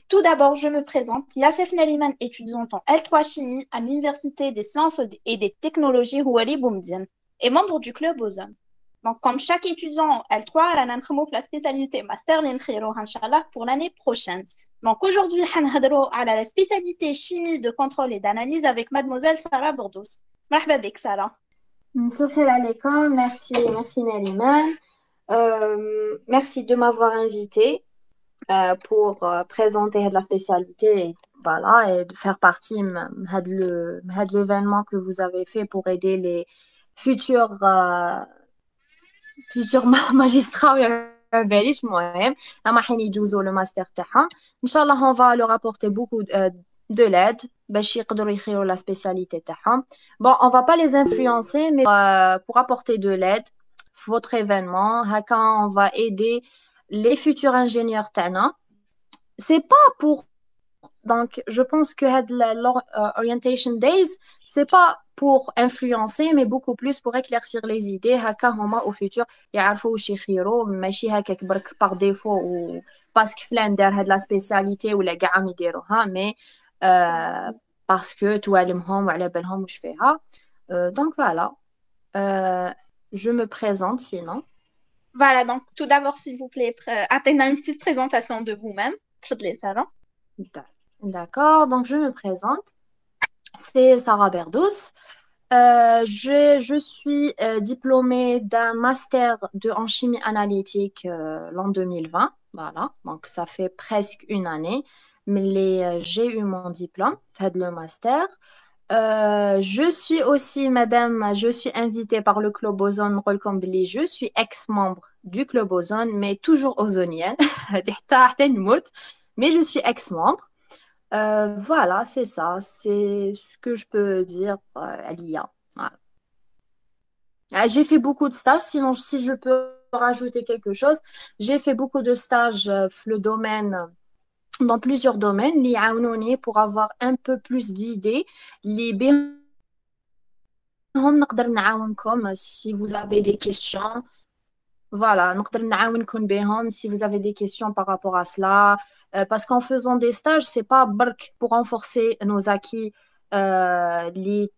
Tout d'abord, je me présente. Yassef Naliman, étudiante en L3 Chimie à l'Université des sciences et des technologies Houari Boumediene et membre du club Ozone. Donc, comme chaque étudiant en L3, elle a la spécialité Master l'Inkhiro, Inch'Allah, pour l'année prochaine. Donc, aujourd'hui, on va la spécialité chimie de contrôle et d'analyse avec mademoiselle Sarah Bordous. Marhaba bik, Sarah. Salam alaikum, merci Naliman. Merci de m'avoir invité pour présenter la spécialité voilà, et de faire partie de l'événement que vous avez fait pour aider les futurs, magistrats ولا ما باليش المهم لما حين يجوزوا le master تاعهم ان شاء الله on va leur apporter beaucoup de l'aide باش يقدروا يخيروا la spécialité تاعهم. Bon, on va pas les influencer mais pour apporter de l'aide votre événement هكا on va aider les futurs ingénieurs تاعنا. C'est pas pour donc, je pense que l'orientation days, c'est pas pour influencer, mais beaucoup plus pour éclaircir les idées. هكا هما au futur يعرفوا واش يخيروا ماشي هكاك برك par défaut ou parce que فلان دار هاد la spécialité ولا كاع عم يديروها mais parce que توالمهم وعلى بالهم واش فيها. Donc voilà. Euh, je me présente sinon. Voilà, donc tout d'abord, s'il vous plaît, atteignez une petite présentation de vous-même. Tfadli, Sarah. D'accord, donc je me présente. C'est Sarah Berdous. Je suis diplômée d'un master en chimie analytique l'an 2020. Voilà, donc ça fait presque une année. Mais j'ai eu mon diplôme, fait le master. Je suis aussi, madame, je suis invitée par le Club Ozone Rolkombli. Je suis ex-membre du Club Ozone, mais toujours ozonienne. Mais je suis ex-membre. Voilà, c'est ça. C'est ce que je peux dire à l'IA. Voilà. J'ai fait beaucoup de stages. Sinon, si je peux rajouter quelque chose, j'ai fait beaucoup de stages le domaine, dans plusieurs domaines, liés pour avoir un peu plus d'idées. Les بهم نقدر نعاونكم si vous avez des questions. Voilà, نقدر نعاونكم بهم si vous avez des questions par rapport à cela. Parce qu'en faisant des stages, c'est pas برك pour renforcer nos acquis اللي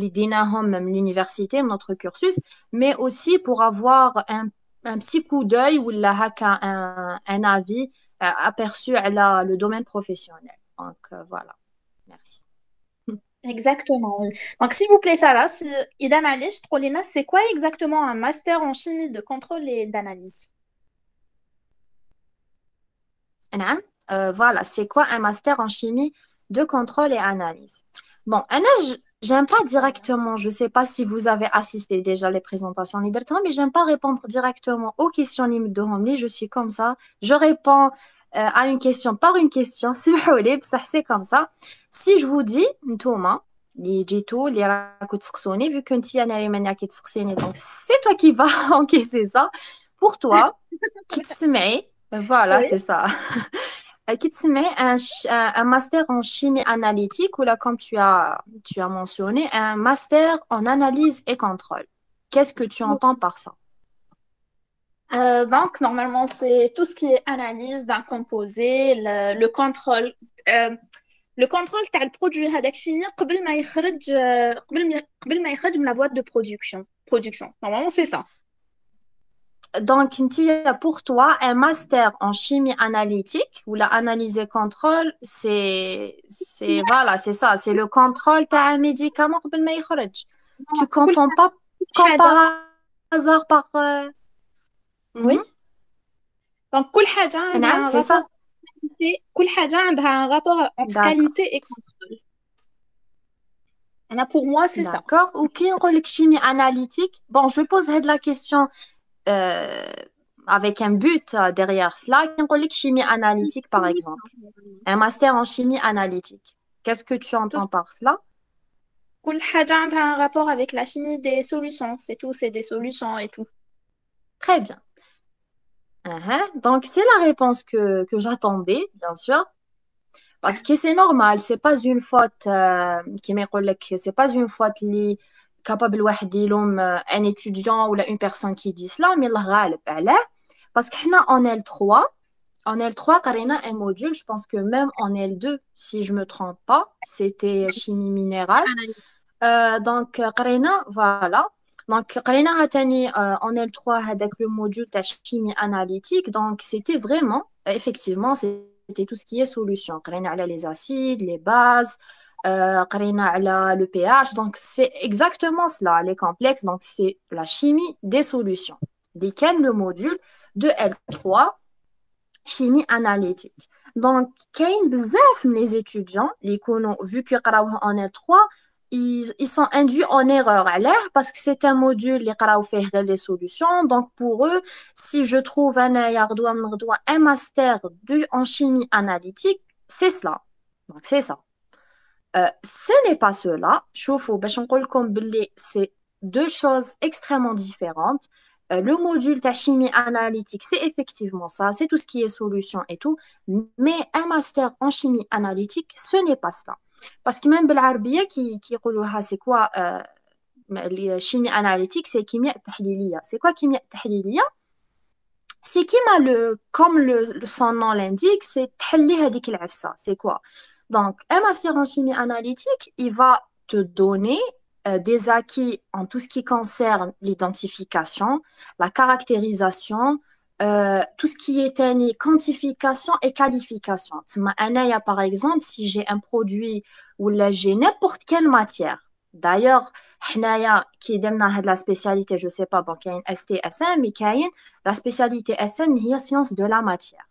ديناهم من l'université, notre cursus, mais aussi pour avoir un petit coup d'œil ou un avis aperçu à le domaine professionnel. Donc voilà, merci. Exactement, oui. Donc, s'il vous plaît, Sarah, si, Ida Malish, Trolina, c'est quoi exactement un master en chimie de contrôle et d'analyse? نعم. Voilà, c'est quoi un master en chimie de contrôle et analyse? Bon, j'aime pas directement, je sais pas si vous avez assisté déjà les présentations leader, mais j'aime pas répondre directement aux questions limites de Homely, je suis comme ça, je réponds à une question par une question, si vous voulez, c'est comme ça. Si je vous dis, Thomas, اللي جيتو اللي راكو تسقسوني vu que انتي انا اللي ماني راكي تسقسيني donc c'est toi qui va encaisser ça pour toi qui تسمعي voilà Oui. c'est ça. Qui te met un master en chimie analytique ou là, comme tu as mentionné, un master en analyse et contrôle. Qu'est-ce que tu entends par ça? Donc, normalement, c'est tout ce qui est analyse d'un composé, le contrôle. Le contrôle t'as le produit هذاك fini قبل ما يخرج من la boîte de production. Normalement, c'est ça. Donc, pour toi, un master en chimie analytique ou la analyse et contrôle, voilà, c'est ça, c'est le contrôle t'as un médicament قبل ما يخرج. Tu كل confonds pas comme حاجة. par hasard par Oui. mhm. Donc, كل حاجة نعم, عندها un c'est rapport ça. qualité. كل حاجة عندها un rapport entre D'accord. qualité et contrôle. Pour moi, c'est ça. D'accord. Ok, on dit chimie analytique. Bon, je pose la question euh, avec un but derrière cela. On dit chimie analytique, par exemple. Un master en chimie analytique. Qu'est-ce que tu Tout, entends par cela? كل حاجة عندها un rapport avec la chimie des solutions. C'est tout, c'est des solutions et tout. Très bien. Donc, c'est la réponse que j'attendais, bien sûr. Parce que c'est normal, c'est pas une faute qui c'est pas une faute li capable واحد يلوم un étudiant ou là, une personne qui dit cela, mais le غالب عليه parce qu'on est le 3 En L3, قرينا un module, je pense que même en L2, si je me trompe pas, c'était chimie minérale. Donc, قرينا, voilà. Donc, قريناها تاني en L3 هذاك le module تاع chimie analytique. Donc, c'était vraiment, effectivement, c'était tout ce qui est solution. قرينا على les acides, les bases, قرينا على le pH. Donc, c'est exactement cela, les complexes. Donc, c'est la chimie des solutions. Lesquels le module de L3 chimie analytique. Donc, كاين بزاف من les étudiants اللي يكونوا vu que قراوها en L3 ils sont induits en erreur علاه parce que c'est un module اللي قراو فيه غير les solutions. Donc pour eux, si je trouve انايا غدوه من غدوه un master en chimie analytique, c'est cela. Donc c'est ça. Ce n'est pas cela. شوفوا باش نقول لكم باللي c'est deux choses extrêmement différentes. Le module de chimie analytique, c'est effectivement ça, c'est tout ce qui est solution et tout, mais un master en chimie analytique, ce n'est pas ça. Parce que même بالعربية qui يقولوها c'est quoi chimie analytique, c'est كيمياء تحليلية. C'est quoi كيمياء تحليلية? C'est comme son nom l'indique, c'est تحلي هذيك العفسة. C'est quoi? Donc, un master en chimie analytique, il va te donner des acquis en tout ce qui concerne l'identification, la caractérisation, tout ce qui est quantification et qualification. Par exemple, si j'ai un produit ou là j'ai n'importe quelle matière. D'ailleurs, qui donne la spécialité, je sais pas, bon, il y a une STSM, mais la spécialité SM, c'est science de la matière.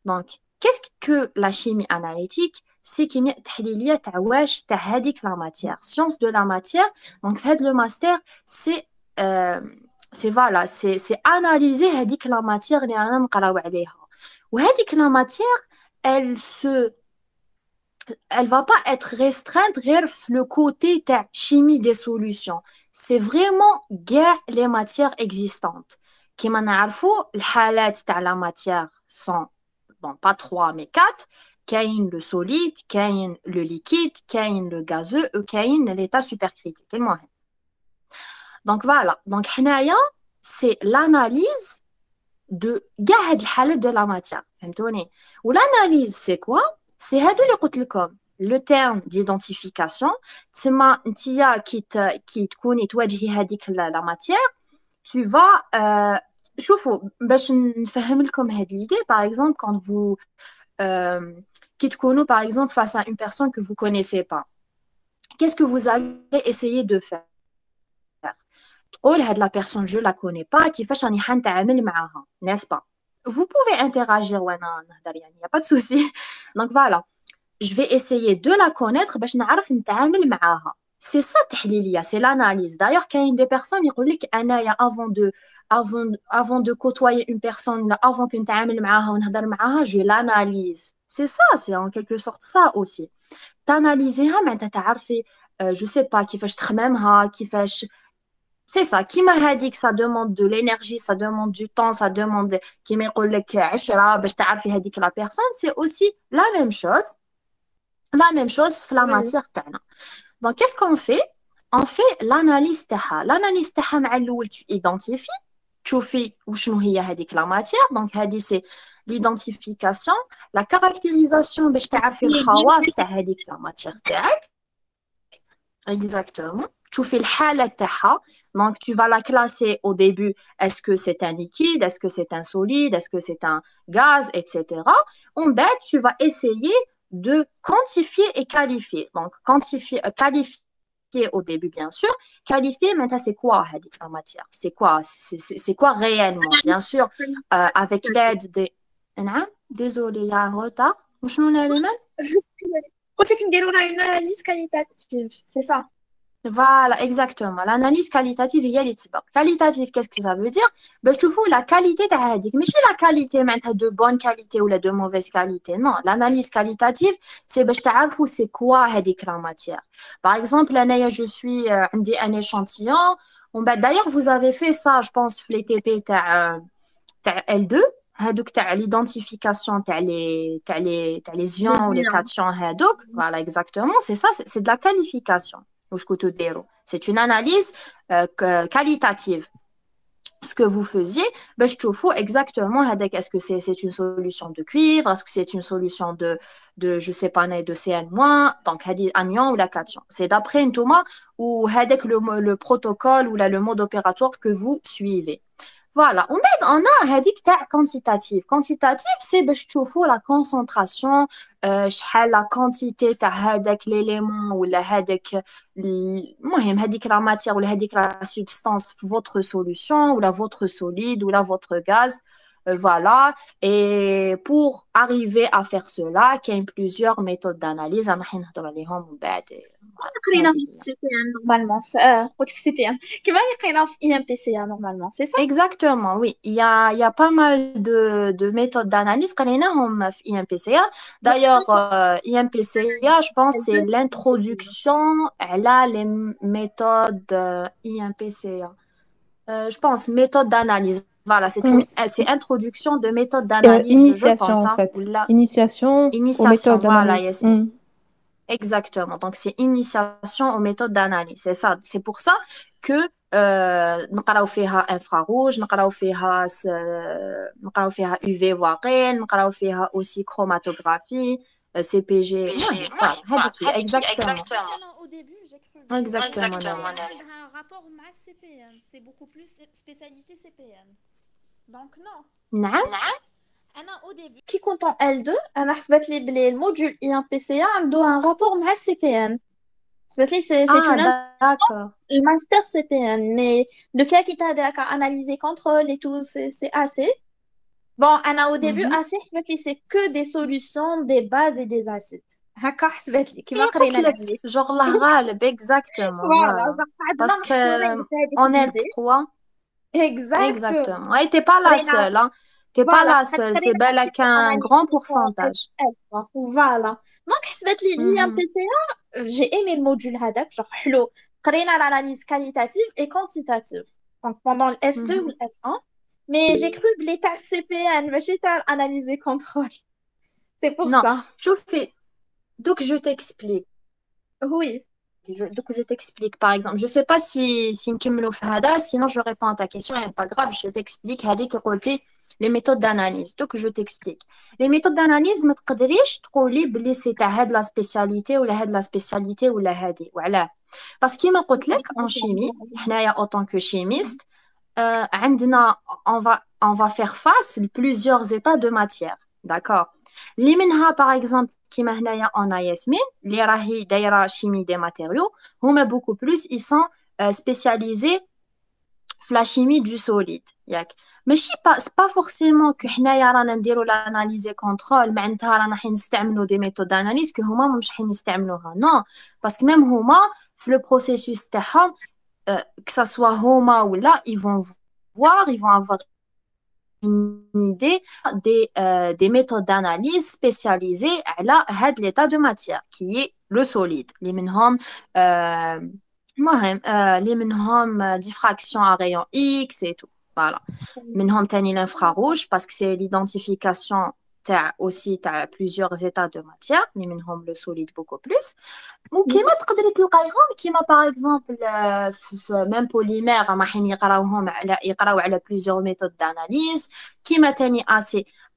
Donc, qu'est-ce que la chimie analytique? C'est كيمياء تحليلية تاع واش تاع هذيك la matière, science de la matière. Donc fait le master, c'est voilà, c'est analyser هذيك la matière اللي رانا نقراو عليها. وهذيك la matière, elle va pas être restreinte غير le côté تاع chimie des solutions. C'est vraiment كاع les matières existantes. كيما نعرفوا الحالات تاع la matière sont bon pas 3 mais 4. كاين le solide, كاين le liquide, كاين le gazeux, كاين l'état supercritique. المهم. Donc voilà. Donc حنايا c'est l'analyse de كاع هاد الحالات de la matière. فهمتوني؟ والanalyse c'est quoi? C'est هادو اللي قلت لكم. Le terme d'identification, تسمى نتيا كي تكوني تواجهي هذيك la matière, tu vas شوفوا باش نفهم لكم هاد l'idée. Par exemple, quand vous qui te connaissent par exemple face à une personne que vous connaissez pas. Qu'est-ce que vous allez essayer de faire? تقول هاد la personne je la connais pas, كيفاش راني حنتعامل معاها, n'est-ce pas? Vous pouvez interagir وانا نهضر يعني, y a pas de souci. Donc voilà, je vais essayer de la connaître باش نعرف نتعامل معاها. C'est ça تحليلية, c'est l'analyse. D'ailleurs, quand il y a des personnes qui disent qu'anaya avant de côtoyer une personne, avant que نتعامل معاها ونهضر معاها, je l'analyse. C'est ça, c'est en quelque sorte ça aussi. T'analyser معناتها تعرفي je sais pas كيفاش تخممها, كيفاش c'est ça. كيما هذيك ça demande de l'énergie, ça demande du temps, ça demande كيما يقول لك 10 باش تعرفي هذيك la personne, c'est aussi la même chose في la matière تاعنا. Donc qu'est-ce qu'on fait? On fait l'analyse تاعها. L'analyse تاعها مع الاول tu identifies, تشوفي وشنو هي هذيك la matière. Donc هذه c'est l'identification, la caractérisation باش تعرفي الخواص تاع هذيك la matière تاعك. Exactement. تشوفي الحالة تاعها. Donc tu vas la classer au début. Est-ce que c'est un liquide? Est-ce que c'est un solide? Est-ce que c'est un gaz? Etc. En fait, tu vas essayer de quantifier et qualifier. Donc qualifier au début, bien sûr. Qualifier, maintenant, c'est quoi la matière? C'est quoi réellement? Bien sûr, avec l'aide des... Désolée, il y a un retard. قلت لك نديرو analyse qualitative, c'est ça. Voilà, exactement. L'analyse qualitative هي اللي تسبق. Qualitative, qu'est-ce que ça veut dire? باش تشوفوا la qualité تاع هذيك. ماشي la qualité معناتها de bonne qualité ou de mauvaise qualité. Non, l'analyse qualitative, c'est باش تعرفوا c'est quoi هذيك la matière. Par exemple, أنايا je suis عندي un échantillon. D'ailleurs, vous avez fait ça, je pense, في les TP تاع L2. هادوك تاع l'identification تاع les ions ou les cations هادوك. Voilà, exactement. C'est ça, c'est de la qualification. C'est une analyse qualitative. ce que vous faisiez, ben, je trouve exactement est-ce que c'est une solution de cuivre, est-ce que c'est une solution je sais pas, de CN-, donc anion ou la cation. C'est d'après une Thomas ou le protocole ou là, le mode opératoire que vous suivez. Voilà. On a هذيك تاع quantitative. Quantitative, c'est باش تشوفوا la concentration, شحال la quantité تاع هذاك l'élément ولا هذاك المهم هذيك la matière ولا هذيك la substance في votre solution ou la votre solide ou la votre gaz. Voilà. Et pour arriver à faire cela, il y a plusieurs méthodes d'analyse. أنا حنهضر عليهم من بعد. قرينا هذه في هي. سي بي ان نورمالمون قلت لك سي بي ان كيما اللي قرينا في اي ام بي سي نورمالمون سي صح. Exactement, oui. Il y a pas mal de méthodes d'analyse قريناهم في IMPCA. D'ailleurs, IMPCA, je pense, c'est l'introduction à les méthodes IMPCA. Je pense, méthode d'analyse. Voilà, Mm. c'est introduction de méthode d'analyse, je Initiation, pense, en hein, fait. ou la Initiation aux initiation. méthodes Voilà, d'analyse. Yasmine. Exactement. Donc, c'est initiation aux méthodes d'analyse. C'est ça. C'est pour ça que نقراو فيها infrarouge, نقراو فيها UV واقي, نقراو فيها aussi chromatographie, CPG. المهم voilà, هذيك هي. Exactement. انا au début j'ai cru Exactement. un rapport مع السي بي ان c'est beaucoup plus spécialité سي بي ان donc non. نعم. انا au début كي كنت en L2 انا حسبت لي بلي الموديول اي ام بي سي عنده un rapport مع السي بي ان حسبت لي c'est Ah, une d'accord. le master CPN, mais le cas qui t'a à analyser contrôle et tout, c'est assez. Bon, Anna, au début, Mhm. assez, c'est que des solutions, des bases et des acides. هكا حسبت لي كيما Et قرينا قلت لك, العلم. genre الله غالب, exactement, Voilà, voilà. genre Parce قعدنا que نحصلوا هذيك on est l'idée. trois. Exactement. Exactement. Et t'es pas la قرينا seule, hein. T'es pas voilà la حيت seule. C'est قرينا bel ماشي qu'un grand analyse pourcentage. voilà. Donc حسبت لي l'IM Mhm. PCA, j'ai aimé le module هذاك genre حلو. قرينا l'analyse qualitative et quantitative. Donc pendant le S2 ou Mhm. le S1, mais j'ai cru que l'état CPN, ماشي تاع analyse et contrôle. C'est pour Non, ça. je fais. Donc, je t'explique. Oui. Donc, je t'explique, par exemple. Je sais pas si نكملوا في هذا, sinon je réponds à ta question, et pas grave, je t'explique. هذيك قلتي les méthodes d'analyse. Donc, je t'explique. Les méthodes d'analyse, ما تقدريش تقولي بلي سي تاع هاد la spécialité ولا هاد la spécialité ولا هادي. وعلاه؟ Parce que كيما قلت لك, en chimie, حنايا autant que chimiste, عندنا, on va faire face à plusieurs états de matière. D'accord? اللي منها, par exemple, كيما هنايا on a Yasmine, اللي راهي دايره chimie des matériaux, هما beaucoup plus, ils sont spécialisés في la chimie du solide. ياك ماشي c'est pas forcément que حنايا رانا نديرو l'analyse et contrôle معناتها رانا حين نستعملوا des méthodes d'analyse que هما مش حين يستعملوها. Non, parce que même هما في le processus تاعهم, que ça soit هما ou là, ils vont avoir une idée des méthodes d'analyse spécialisées à l'état de matière, qui est le solide. Les منهم, les منهم diffraction à rayon X et tout. Voilà. منهم تاني l'infrarouge, parce que c'est l'identification aussi t'as plusieurs états de matière. Les منهم le solide beaucoup plus. وكيما تقدري تلقايهم كيما باغ اكزومبل في ميم بوليمير راهم حين يقراو على بليزيور ميثود داناليز كيما تاني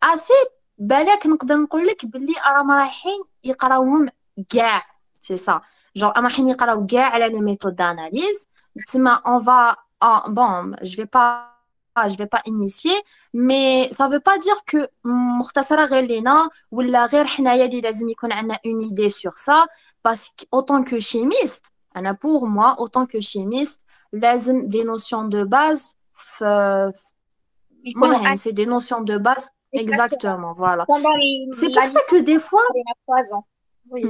اسي بالك نقدر نقول لك باللي راهم رايحين يقراوهم كاع سي سا جون راهم رايحين يقراو كاع على لي ميثود داناليز تسمى اون فا بون je vais pas initier mais ça veut pas dire que مختصرة غير لينا ولا غير حنايا اللي لازم يكون عندنا une idée sur ça. Parce qu'autant que chimiste, pour moi, autant que chimiste, لازم des notions de base, c'est des notions de base, exactement, voilà. Pendant C'est pour ça que des fois, il y a 3 ans. Oui.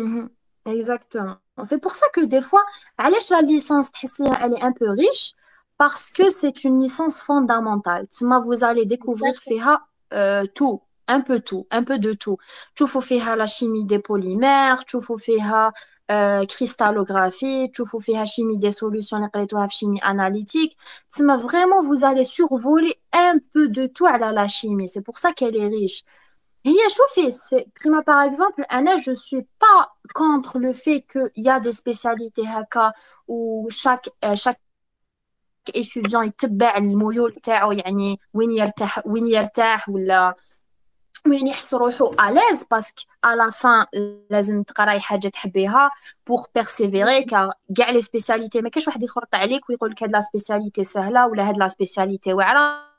Exactement. C'est pour ça que des fois, علاش la licence تحسيها elle est un peu riche, parce que c'est une licence fondamentale. Vous allez découvrir فيها tout. Un peu de tout. تشوفوا فيها la chimie des polymères, تشوفوا فيها cristallographie, تشوفوا فيها chimie des solutions اللي قريتوها في chimie analytique. Vraiment, vous allez survoler un peu de tout على la chimie. C'est pour ça qu'elle est riche. هي شوفي كما par exemple أنا je suis pas contre le fait qu'il y a des spécialités هكا où chaque étudiant يتبع الميول تاعو يعني وين يرتاح ولا وين يحس روحو ألاز باسكو على فان لازم تقراي حاجه تحبيها بوغ بيرسيفيري كاع لي سبيسياليتي ما كاش واحد يخرط عليك ويقول لك هاد لا سبيسياليتي سهله ولا هاد لا سبيسياليتي واعره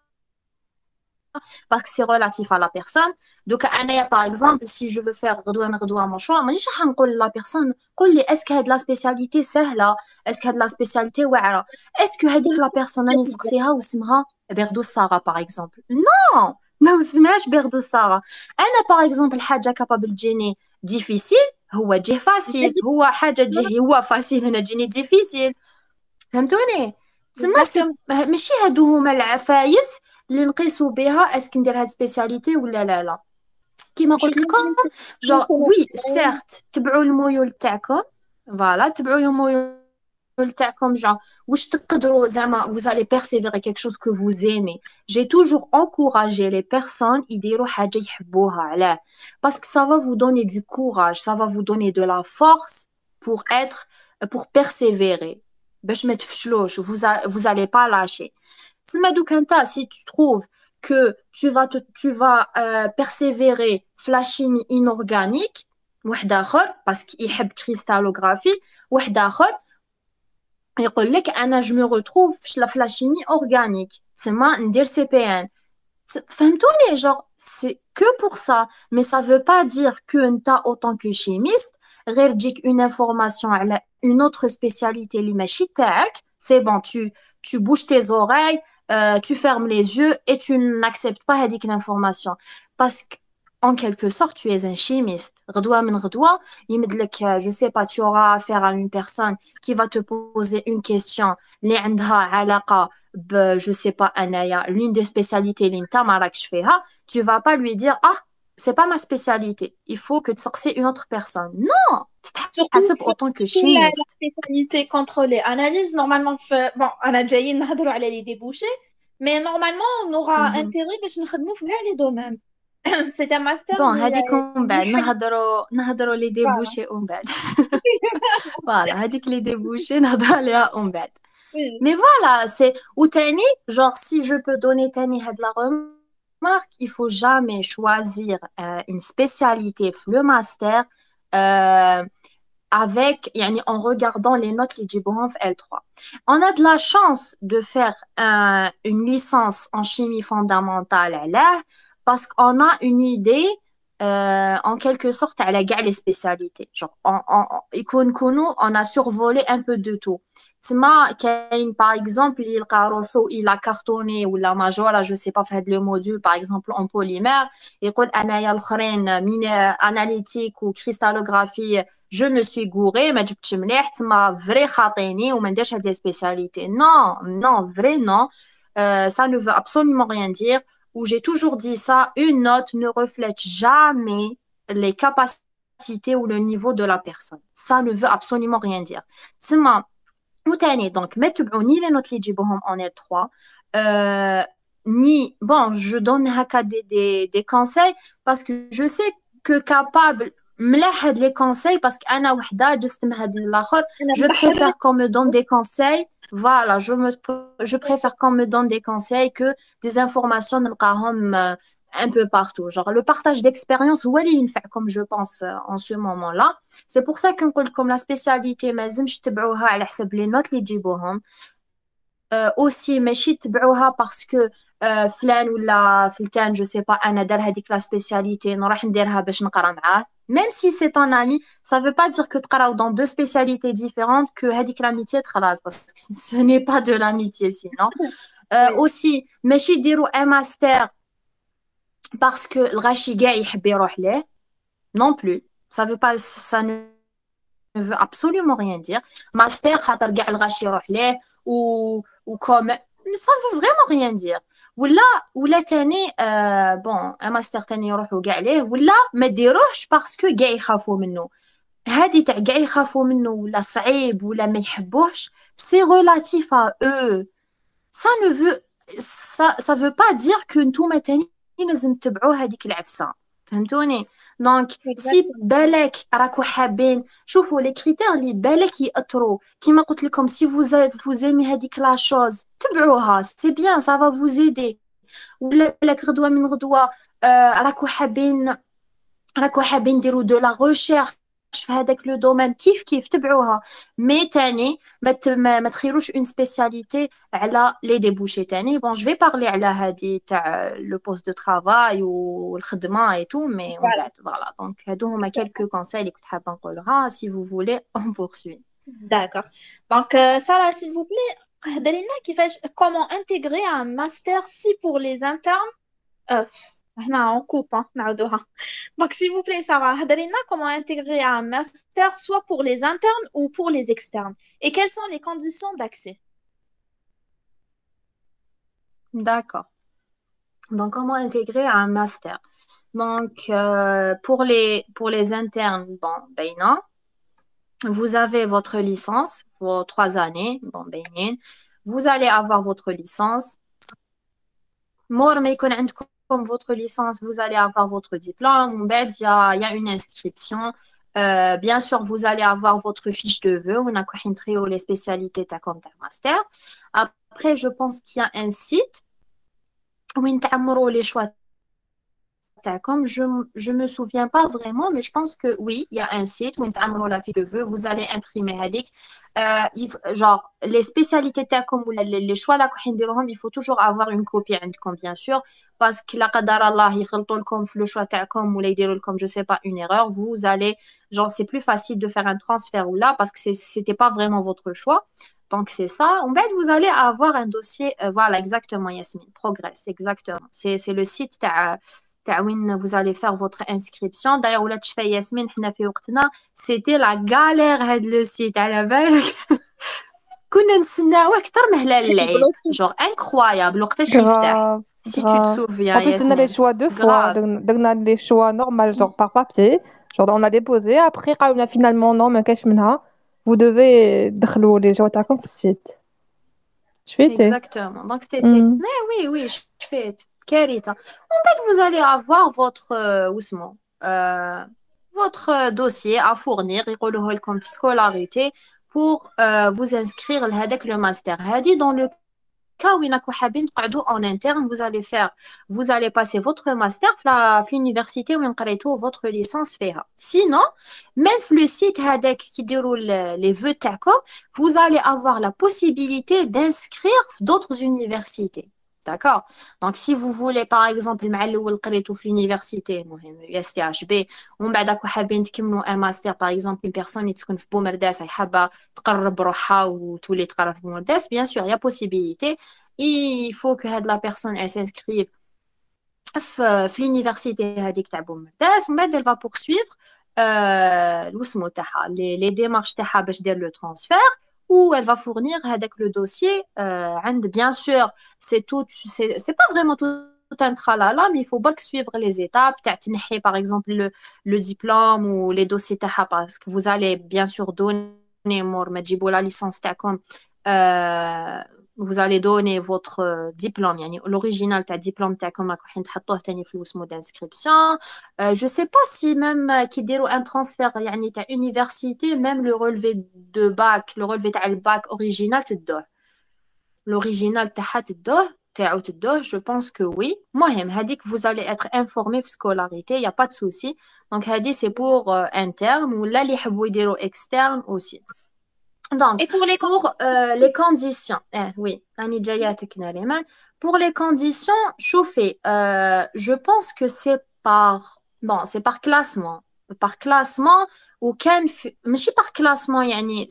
parce que c'est relatif à la personne. Donc, par exemple, si je veux faire غدوة مشروع مانيش راح نقول لا بيرسون قول لي اسكو هاد لا سبيسياليتي سهله اسكو هاد لا سبيسياليتي واعره اسكو هذيك لا بيرسون راني نسقسيها واسمها بيردو ساره باغ اكزومبل نو ما وسمهاش بيردو ساره انا باغ اكزومبل حاجه كابابل تجيني ديفيسيل هو تجيه فاسيل هو حاجه تجيه هو فاسيل هنا تجيني ديفيسيل فهمتوني تما ماشي هادو هما العفايس اللي نقيسوا بها اسكو ندير هاد سبيسياليتي ولا لا كيما قلت لكم جون وي سيرت تبعوا الميول تاعكم فوالا تبعوا الميول تاعكم جون واش تقدروا زعما vous allez persévérer quelque chose que vous aimez j'ai toujours encouragé les personnes يديروا حاجه يحبوها علاه parce que ça va vous donner du courage ça va vous donner de la force pour persévérer باش ما تفشلوش vous allez pas lâcher تما دوك انت si tu trouves que tu vas persévérer في la chimie inorganique واحد اخر باسكو يحب كريستالوغرافي واحد اخر يقول لك انا je me retrouve في la chimie organique تما ندير CPN فهمتوني genre c'est que pour ça mais ça veut pas dire que انت autant que chimiste غير تجيك une information على une autre spécialité اللي ماشي تاعك c'est bon tu bouges tes oreilles tu fermes les yeux et tu n'acceptes pas هذيك l'information parce que en quelque sorte tu es un chimiste غدوة من غدوة يمدلك je sais pas tu auras affaire à une personne qui va te poser une question اللي عندها علاقة ب je sais pas أنايا l'une des spécialités اللي نتا ما راكش فيها tu vas pas lui dire ah c'est pas ma spécialité il faut que تسقسي une autre personne non تتحسب autant que chimiste la spécialité contrôlée analyse normalement bon انا جايين نهضروا على les débouchés mais normalement on aura intérêt باش نخدموا في كاع les domaines c'est un master bon هذيك من بعد نهضروا لي ديبوشي ومن بعد فوالا هذيك لي ديبوشي نهضروا عليها ومن بعد mais voilà c'est ou tani genre si je peux donner tani هاد la remarque il faut jamais choisir une spécialité le master avec يعني en regardant les notes اللي تجيبوهم في L3 on a de la chance de faire une licence en chimie fondamentale علاه parce qu'on a une idée en quelque sorte على كاع les spécialités genre on a survolé un peu de tout تما كاين par exemple يلقى روحو الى كارتوني ولا ماجورا je sais pas في هاد لو موديول par exemple en polymère يقول انايا الاخرين مين اناليتيك وكريستالوغرافي je me suis gouré ما جبتش مليح تما فري خاطيني وما نديرش هاد لي سبيسياليتي non vrai non ça ne veut absolument rien dire où j'ai toujours dit ça une note ne reflète jamais les capacités ou le niveau de la personne ça ne veut absolument rien dire تما وتاني donc ما تبعوا ni les notes اللي تجيبوهم en L3 ni bon je donne هكا des conseils parce que je sais que capable ملاح هاد les conseils parce que انا وحده جست من هاد الاخر je préfère qu'on me donne des conseils voilà je préfère qu'on me donne des conseils que des informations نلقاهم un peu partout genre le partage d'expérience هو اللي ينفعكم je pense en ce moment là c'est pour ça كنقول لكم la spécialité ما لازمش تبعوها على حسب les notes اللي تجيبوهم aussi ماشي تبعوها parce que فلان ولا فلتان je sais pas انا دار هذيك la spécialité نروح نديرها باش نقرا معاه même si c'est ton ami ça veut pas dire que تقراو dans deux spécialités différentes que هذيك l'amitié تخلاص parce que ce n'est pas de l'amitié sinon aussi ماشي ديروا un master parce que الغاشي كاع يحب يروح ليه non plus ça ne veut absolument rien dire master خاطر كاع الغاشي يروح ليه ou comme ça veut vraiment rien dire ولا تاني بون ماستر تاني يروحوا كاع ليه ولا ما ديروهش باسكو كاع يخافوا منه هادي تاع كاع يخافوا منه ولا صعيب ولا ما يحبوهش سي ريلاتيف ا او ça veut pas dire que نتوما تاني لازم تبعوا هذيك العفسه فهمتوني دونك سي Exactement. بالك راكو حابين شوفوا لي كريتير اللي بالك ياثروا كيما قلت لكم سي فوز ايمي هذيك لا شوز تبعوها سي بيان سا فا فوز ايدي ولا بالك غدوه من غدوه راكو حابين ديروا دو لا ريشيرش في هذاك لو دومين كيف تبعوها مي تاني ما تخيروش اون سبيسياليتي على لي ديبوشي تاني بون جو في بارلي على هادي تاع لو بوست دو ترافاي والخدمه اي تو مي ومن Voilà. بعد فوالا دونك هادو هما كالكو كونساي اللي كنت حابه نقولها سي فو فولي اون بورسوي D'accord. Donc, Sarah, s'il vous plaît, قدرينا كيفاش comment intégrer un master si pour les internes هنا on coupe نعاودوها. Donc, s'il vous plaît, Sarah, قدرينا comment intégrer un master soit pour les internes ou pour les externes et quelles sont les conditions d'accès? d'accord donc comment intégrer un master donc pour les internes bon ben non vous avez votre licence pour 3 années bon ben vous allez avoir votre licence مور ما يكون عندكم votre licence vous allez avoir votre diplôme ومن بعد il y a une inscription bien sûr vous allez avoir votre fiche de vœux on a كاين تريو les spécialités تاعكم تاع master après je pense qu'il y a un site وين تعمروا les choix تاعكم je me souviens pas vraiment mais je pense que oui il y a un site où تعمروا la fiche de vœux vous allez imprimer هذيك genre les spécialités تاعكم ولا les choix là راح نديروهم il faut toujours avoir une copie عندكم bien sûr parce que لا قدر الله يخلطوا لكم في le choix تاعكم ولا يديروا لكم je sais pas une erreur vous allez genre c'est plus facile de faire un transfert ou là parce que c'était pas vraiment votre choix donc c'est ça en fait vous allez avoir un dossier voilà exactement Yasmine Progress exactement c'est le site تاع وين vous allez faire votre inscription d'ailleurs ولا تشفى ياسمين حنا في وقتنا c'était la galère هاد لو سيت على بالك كنا نسناوه اكثر من هلال العيد genre incroyable وقتاش يفتح Grave, si tu te grave. souviens En plus, on a les Yasmine choix deux fois. grave On a les choix normal, genre par papier. Genre, on a déposé. Après, quand on a finalement, non, mais qu'est-ce que vous devez دخلوا les choix تاعكم في السيت. شفيتي؟ exactement donc c'était mais oui je fais كارثة en fait vous allez avoir votre dossier à fournir يقولوه لكم في scolarité pour vous inscrire لهذاك le master هذه dans le cas où راكو حابين تقعدوا en interne vous allez passer votre master في l'université وين قريتوا votre licence فيها sinon même في le site هذاك كيديروا les vœux تاعكم vous allez avoir la possibilité d'inscrire d'autres universités d'accord donc si vous voulez par exemple مع الاول قريتوا في l'université المهم USTHB ومن بعد راكو حابين تكملوا un master par exemple une personne اللي تسكن في بومرداس حابه تقرب روحها وتولي تقرا في بومرداس bien sûr il y a possibilité il faut que la personne elle s'inscrive في l'université هذيك تاع بومرداس ومن بعد elle va poursuivre واسمو تاعها les démarches تاعها باش دير le transfert où elle va fournir avec le dossier bien sûr c'est pas vraiment tout un tralala mais il faut pas suivre les étapes par exemple le diplôme ou les dossiers تاعها parce que vous allez bien sûr donner ما تجيبوا la licence تاعكم vous allez donner votre diplôme يعني l'original تاع diplôme تاعكم راكم تحطوه تاني في الوسمو d'inscription je sais pas si même كيديروا un transfert يعني تاع université même le relevé de bac le relevé تاع الباك original تدوه l'original تاعها تدوه je pense que oui مهم هذيك vous allez être informé في scolarité y a pas de souci donc هذه c'est pour interne ولا اللي يحبوا يديروا externe aussi donc Et pour les les conditions oui أنا جاياتك نريمان pour les conditions chauffez je pense que c'est par classement وكان ماشي par classement يعني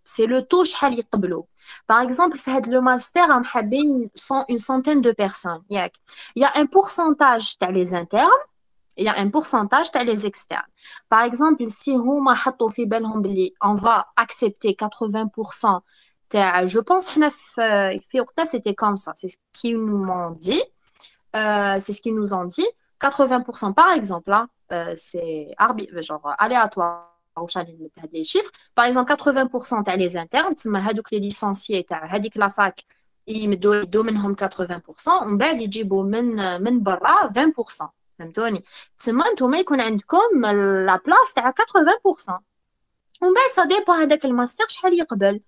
c'est le taux شحال يقبلوا par exemple في هاد le master راهم حابين une centaine de personnes ياك il y a un pourcentage تاع les internes il y a un pourcentage تاع les externes. Par exemple, si هما حطوا في بالهم بلي on va accepter 80% تاع je pense حنا في وقتها c'était comme ça, c'est ce qu'ils nous ont dit. C'est ce qu'ils nous ont dit. 80% par exemple, là, c'est genre aléatoire. les chiffres. Par exemple, 80% تاع les internes, تسمى هادوك les licenciés تاع هذيك la fac يمدوا منهم 80% ومن بعد يجيبوا من برا 20%. فهمتوني؟ تسمى نتوما يكون عندكم لا بلاص تاع 80%. ومن بعد سا ديبون هذاك الماستر شحال يقبل.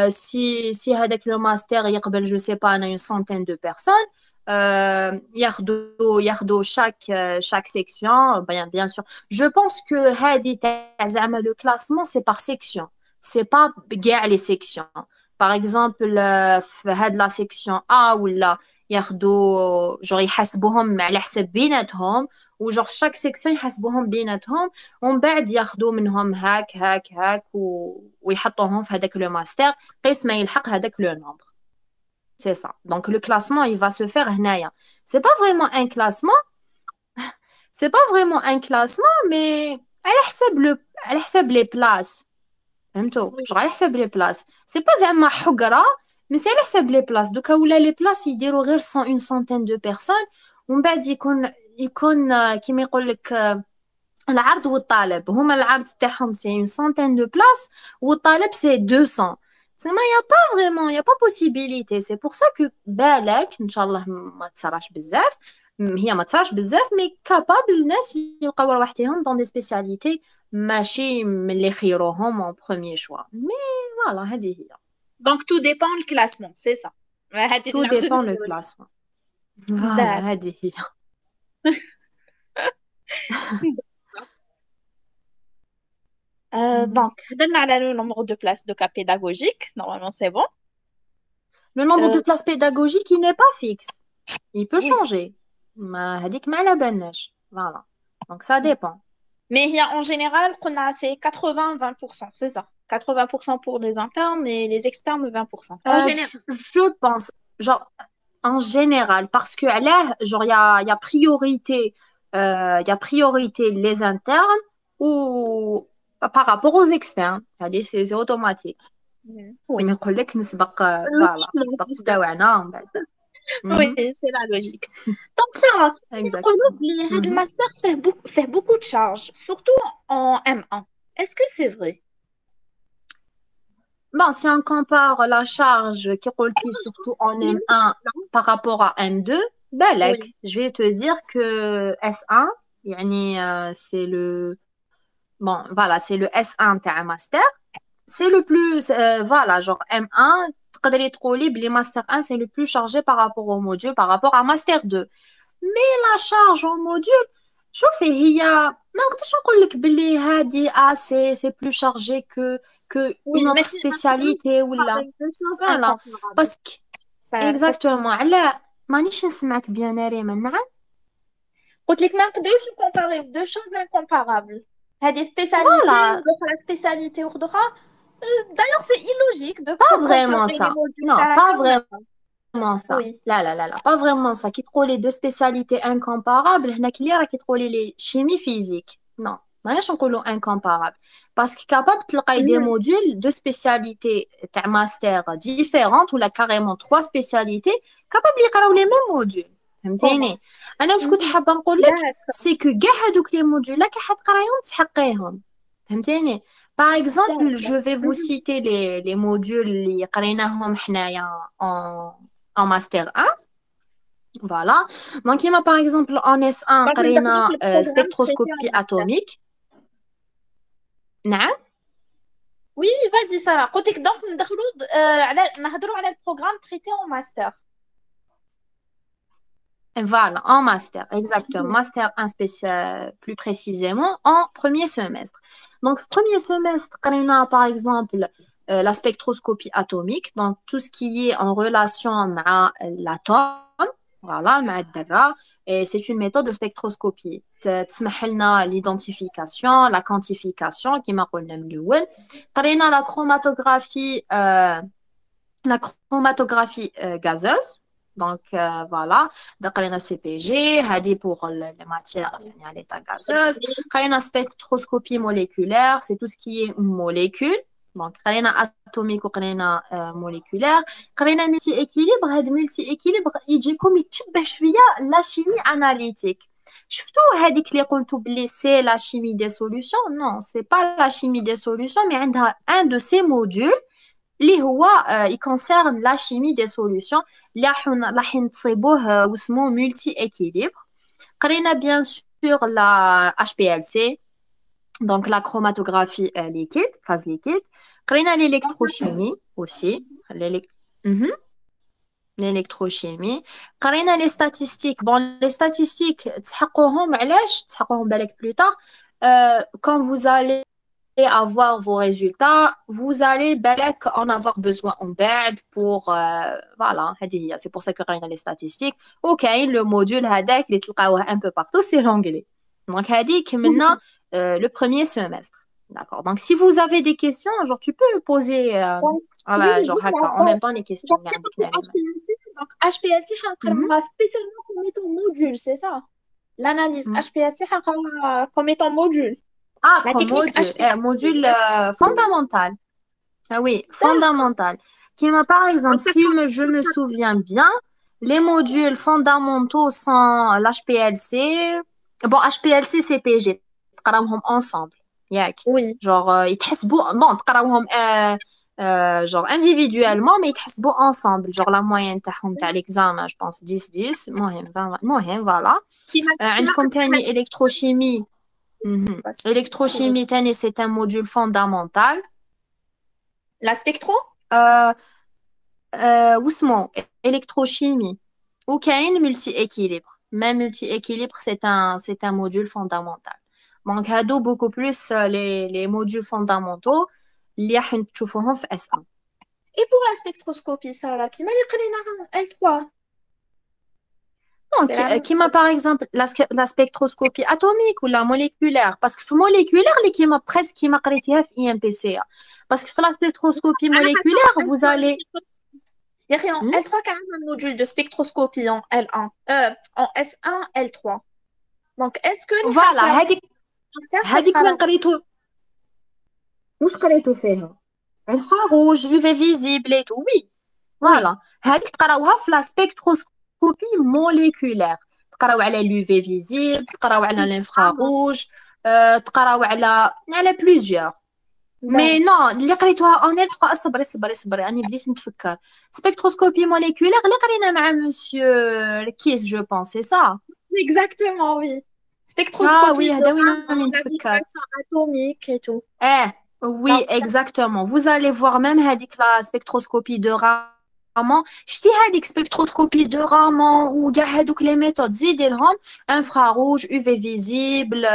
سي هذاك لو ماستر يقبل جو سي با انا اون سانتين دو بيرسون، ياخذوا chaque section. Bien sûr je pense que هذه تاع زعما le classement c'est par section, c'est pas كاع les sections. par exemple في هاد لا section A ولا ياخذوا جور يحسبوهم على حسب بيناتهم، وجور chaque section يحسبوهم بيناتهم، ومن بعد ياخذوا منهم هاك ويحطوهم في هذاك لو ماستر قيس ما يلحق هذاك لو نومبر. C'est ça. Donc, le classement, il va se faire هنايا. C'est pas vraiment un classement. C'est pas vraiment un classement, mais على حسب les places. فهمتوا؟ genre على حسب les places. C'est pas زعما حقرة، mais c'est على حسب les places. دوكا ولا les places يديروا غير une centaine de personnes، ومن بعد يكون كيما يقول لك العرض والطلب. هما العرض تاعهم c'est une centaine de places والطلب c'est 200. Il n'y a pas possibilité. C'est pour ça que بالك ان شاء الله ما تصراش بزاف، هي ما تصراش بزاف، مي كابابل الناس يلقاو رواحتهم dans des spécialités ماشي من اللي خيروهم en premier choix. Mais voilà هذه هي. Donc tout dépend le classement, c'est ça. Tout dépend le classement. Voilà هذه هي. Donc, on a le nombre de places de cas pédagogiques. Normalement, c'est bon. Le nombre de places pédagogiques, il n'est pas fixe. Il peut changer. ما هذيك ما على بالناش. Voilà. Donc, ça dépend. Mais il y a en général, c'est 80-20%, c'est ça. 80% pour les internes et les externes, 20%. En général. Je pense, genre, en général, parce que là, genre, il y a priorité, les internes ou par rapport aux externes. C'est automatique. Oui. نقول لك نسبق تاوعنا من بعد. Oui, c'est la logique. Donc, Sarah, le master fait beaucoup de charges, surtout en M1. Est-ce que c'est vrai? Bon, si on compare la charge qui est surtout en M1 par rapport à M2, بالك, je vais te dire que S1, c'est le bon, voilà, c'est le S1 تاع master. C'est le plus voilà, genre M1 تقدري تقولي بلي master 1 c'est le plus chargé par rapport au module par rapport à master 2. Mais la charge en module شوفي هي ما نقدرش نقول لك بلي هذه c'est plus chargé que une autre spécialité ولا voilà parce que exactement على مانيش نسمعك بيان ريما. نعم قلت لك ما نقدروش نكومباريو دو شوز انكومبارابل. هذه spécialité ولا spécialité اخرى. D'ailleurs, c'est illogique de pas vraiment ça. Non, pas vraiment ça. Oui. لا, pas vraiment ça. Qui trouve les deux spécialités incomparables, هنا كلي راكي تقولي لي chimie physique. Non, ماناش نقولوا incomparable. Parce que capable تلقاي des modules de spécialités تاع master différentes ou là carrément 3 spécialités capable يقراو les mêmes modules. فهمتيني؟ انا واش كنت حابه نقول لك سي كو كاع هذوك لي موديول كي حتقرايهم تحقيهم. فهمتيني؟ Par exemple, je vais vous citer les modules اللي قريناهم حنايا en master 1. Voilà. Donc, il y a par exemple en S1 قرينا spectroscopie atomique. نعم. Oui, vas-y Sarah. قلت لك donc نهضروا على البروغرام traité en master. Voilà, en master, exactement. Master 1 spécial, plus précisément, en premier semestre. Donc, premier semestre, on a par exemple la spectroscopie atomique, donc tout ce qui est en relation avec l'atome, voilà, et c'est une méthode de spectroscopie. تسمح لنا l'identification, la quantification, كما قلنا من الأول. قرينا la chromatographie gazeuse. Donc, voilà. Donc, on a CPG, HADI pour les matières à l'état gazeuse. On a spectroscopie moléculaire, c'est tout ce qui est molécule. Donc, on a atomique ou on a moléculaire. On a multi-équilibre. هاد multi-équilibre, يجيكم يتشبه شوية la chimie analytique. شفتوا هذيك اللي قلتوا بلي c'est la chimie des solutions? Non, c'est pas la chimie des solutions, mais عندها un de ces modules اللي هو il concerne la chimie des solutions. اللي راح نتصيبوه واسمه multi équilibre. قرينا bien sûr la HPLC, donc la chromatographie liquide, phase liquide. قرينا l'électrochimie aussi. Mhm. L'électrochimie. قرينا les statistiques. Bon, les statistiques, تسحقوهم علاش؟ تسحقوهم بالك plus tard. Quand vous allez avoir vos résultats, vous allez بالك en avoir besoin en بعد pour voilà, هذه هي. C'est pour ça que قرينا les statistiques. وكاين le module هذاك اللي تلقاوه un peu partout, c'est l'anglais. Donc هذيك منا le premier semestre. D'accord. Donc si vous avez des questions, genre tu peux poser voilà, Oui, genre oui, هكا en même temps les questions. donc, pour HPLC, donc HPLC, on spécialement comme étant module, c'est ça? L'analyse HPLC comme étant module. Ah, La comme technique module, HPLC. module fondamental. Ah oui, fondamental. Qui m'a par exemple, si je me souviens bien, les modules fondamentaux sont l'HPLC. Bon, HPLC, CPG. تقراوهم ensemble. ياك. Oui. Genre, يتحسبوا, bon, تقراوهم genre individuellement, mais يتحسبوا ensemble. Genre, la moyenne تاعهم تاع l'examen, je pense 10-10. مهم, voilà. عندكم تاني électrochimie. Électrochimie, تاني, c'est un module fondamental. La spectro? واسمه électrochimie. Ou كاين multi-équilibre. Même multi-équilibre, c'est un module fondamental. Donc, هادو beaucoup plus les modules fondamentaux اللي راح تشوفوهم في S1. Et pour la spectroscopie, ça là, qui m'a dit L3. Donc, qui m'a par exemple la spectroscopie atomique ou la moléculaire, parce que moléculaire, les qui m'a presque qui m'a قريتيها في IMPCA. Parce que la spectroscopie moléculaire, vous allez Il y a rien en L3 quand même un module de spectroscopie en L1, en S1, L3. Donc, est-ce que les voilà, هذيك وين قريتو واش قريتو فيها infrarouge UV visible et tout, oui. Voilà. هذيك تقراوها في la spectroscopie moléculaire. تقراو على l'UV visible, تقراو على l'infrarouge, تقراو على plusieurs. Mais non, اللي قريتوها en L3 اصبري راني بديت نتفكر. Spectroscopie moléculaire اللي قرينا مع monsieur Kies, je pense, c'est ça? Exactement, oui. Spectroscopie oui, هذا وين راني نتفكر. atomique et tout. Oui, exactement. Vous allez voir même هذيك la spectroscopie de Raman. شتي هذيك spectroscopie de Raman ou كاع هذوك les méthodes زيدي لهم infrarouge, UV visible,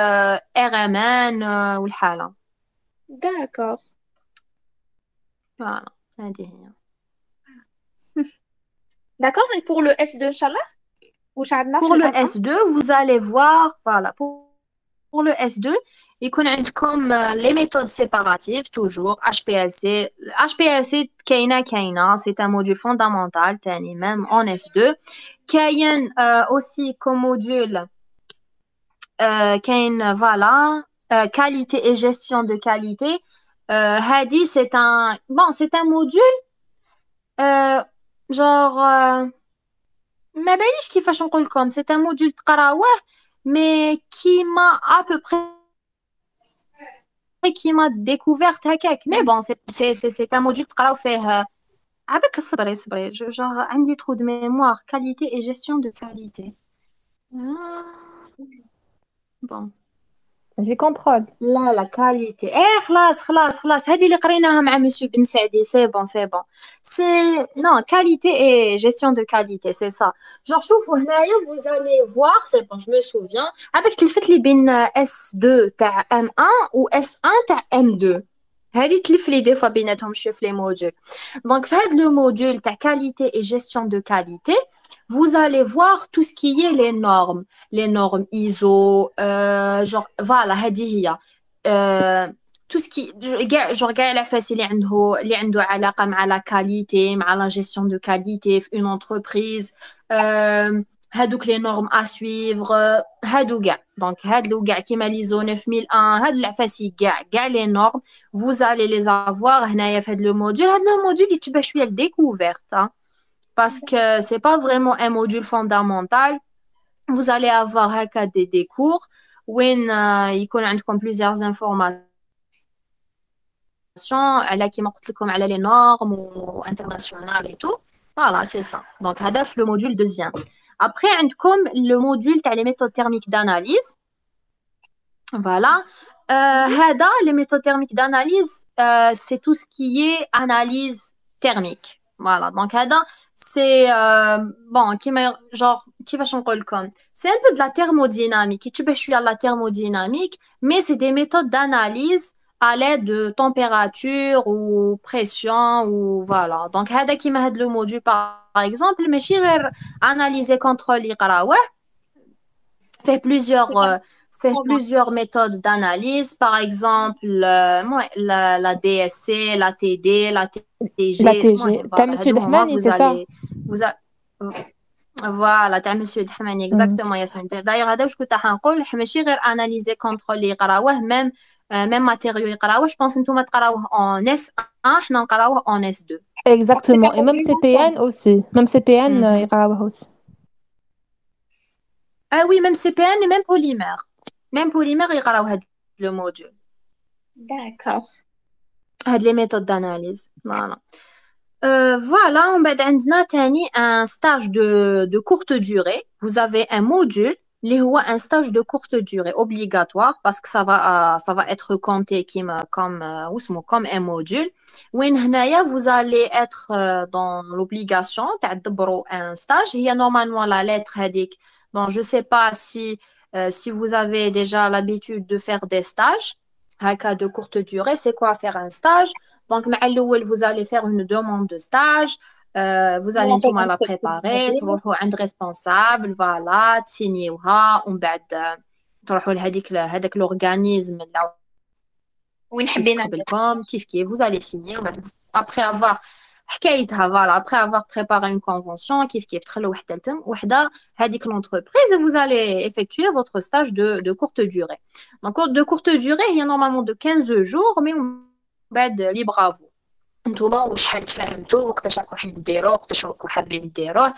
RMN والحالة. D'accord. Voilà, هذه هي. D'accord, et pour le S2 inchallah? Pour le S2, vous allez voir, voilà, pour le S2, يكون عندكم les méthodes séparatives, toujours, HPLC. HPLC, كاينة, c'est un module fondamental, تاني, même en S2. كاين aussi comme module, كاين, voilà, qualité et gestion de qualité. هادي, c'est un module, genre... ما باليش كيفاش نقول لكم c'est un module تقراوه mais qui m'a à peu près qui m'a découverte هكاك mais bon c'est un module تقراو فيه عباك صبري genre عندي trou de mémoire qualité et gestion de qualité bon J'ai contrôle. لا qualité خلاص هذه اللي قريناها مع monsieur بن سعدي c'est bon c'est non qualité et gestion de qualité c'est ça genre شوفوا هنايا vous allez voir c'est bon je me souviens عباك تلفت لي بين S2 تاع M1 و S1 تاع M2 هذه تلف لي دي فوا بيناتهم شوف les modules donc في هذا le module تاع qualité et gestion de qualité vous allez voir tout ce qui est les normes ISO genre voilà هذه هي tout ce qui genre كاع العفاس اللي عنده علاقه مع la qualité مع la gestion de qualité في une entreprise هادوك les normes à suivre هادو كاع donc هادو كاع كيما l'ISO 9001 هاد العفاس كاع les normes vous allez les avoir هنايا في هاد le module يتبع شويه découverte parce que c'est pas vraiment un module fondamental. Vous allez avoir des cours où il y a plusieurs informations على كيما قلت لكم على les normes internationales et tout. Voilà, c'est ça. Donc هذا في le module deuxième. Après, عندكم le module تاع les méthodes thermiques d'analyse. Voilà. هذا les méthodes thermiques d'analyse, c'est tout ce qui est analyse thermique. Voilà. Donc هذا c'est bon genre كيفاش نقول لكم, c'est un peu de la thermodynamique, يتشبه شويه la thermodynamique, mais c'est des méthodes d'analyse à l'aide de température ou pression ou voilà. Donc هذا كيما هذا le module par exemple ماشي غير analyser contrôle يقراوه, fait plusieurs méthodes d'analyse, par exemple la DSC, la TD, la TG. La TG. T'as Voilà, Monsieur Dahmani, c'est ça? Voilà, t'as Monsieur Dahmani, exactement, Yassine. D'ailleurs, هذا واش كنت حنقول, ماشي غير analyser contrôle يقراوه, même matériaux يقراوه. Je pense نتوما تقراوه en S1, حنا نقراوه en S2. Exactement. Et même CPN aussi. Même CPN, يقراوه aussi. Ah oui, même CPN et même polymère. Même polymère, يقراو هاد le module. D'accord. هاد les méthodes d'analyse. Voilà. Voilà, on بعد عندنا تاني un stage de courte durée. Vous avez un module اللي هو un stage de courte durée obligatoire parce que ça va être compté comme un module. وين هنايا vous allez être dans l'obligation تاع تدبروا un stage. هي normalement la lettre هذيك. Bon, je sais pas si vous avez déjà l'habitude de faire des stages هكا de courte durée. C'est quoi faire un stage? Donc, مع الأول, vous allez faire une demande de stage. Vous allez نتوما la préparer. تروحوا عند responsable. Voilà. تسينيوها. ومن بعد تروحوا لهذاك l'organisme اللي وين حبينا نقولكم كيف vous allez signer. Après avoir حكايتها, voilà, après avoir préparé une convention, كيف تخلوا وحده لتم وحده هذيك l'entreprise, et vous allez effectuer votre stage de courte durée. Donc de courte durée, il y a normalement de 15 jours, mais بعد libre à vous. نتوما وشحال تفهمتوا وقتاش راكم نديروا وقتاش راكم حابين نديروه.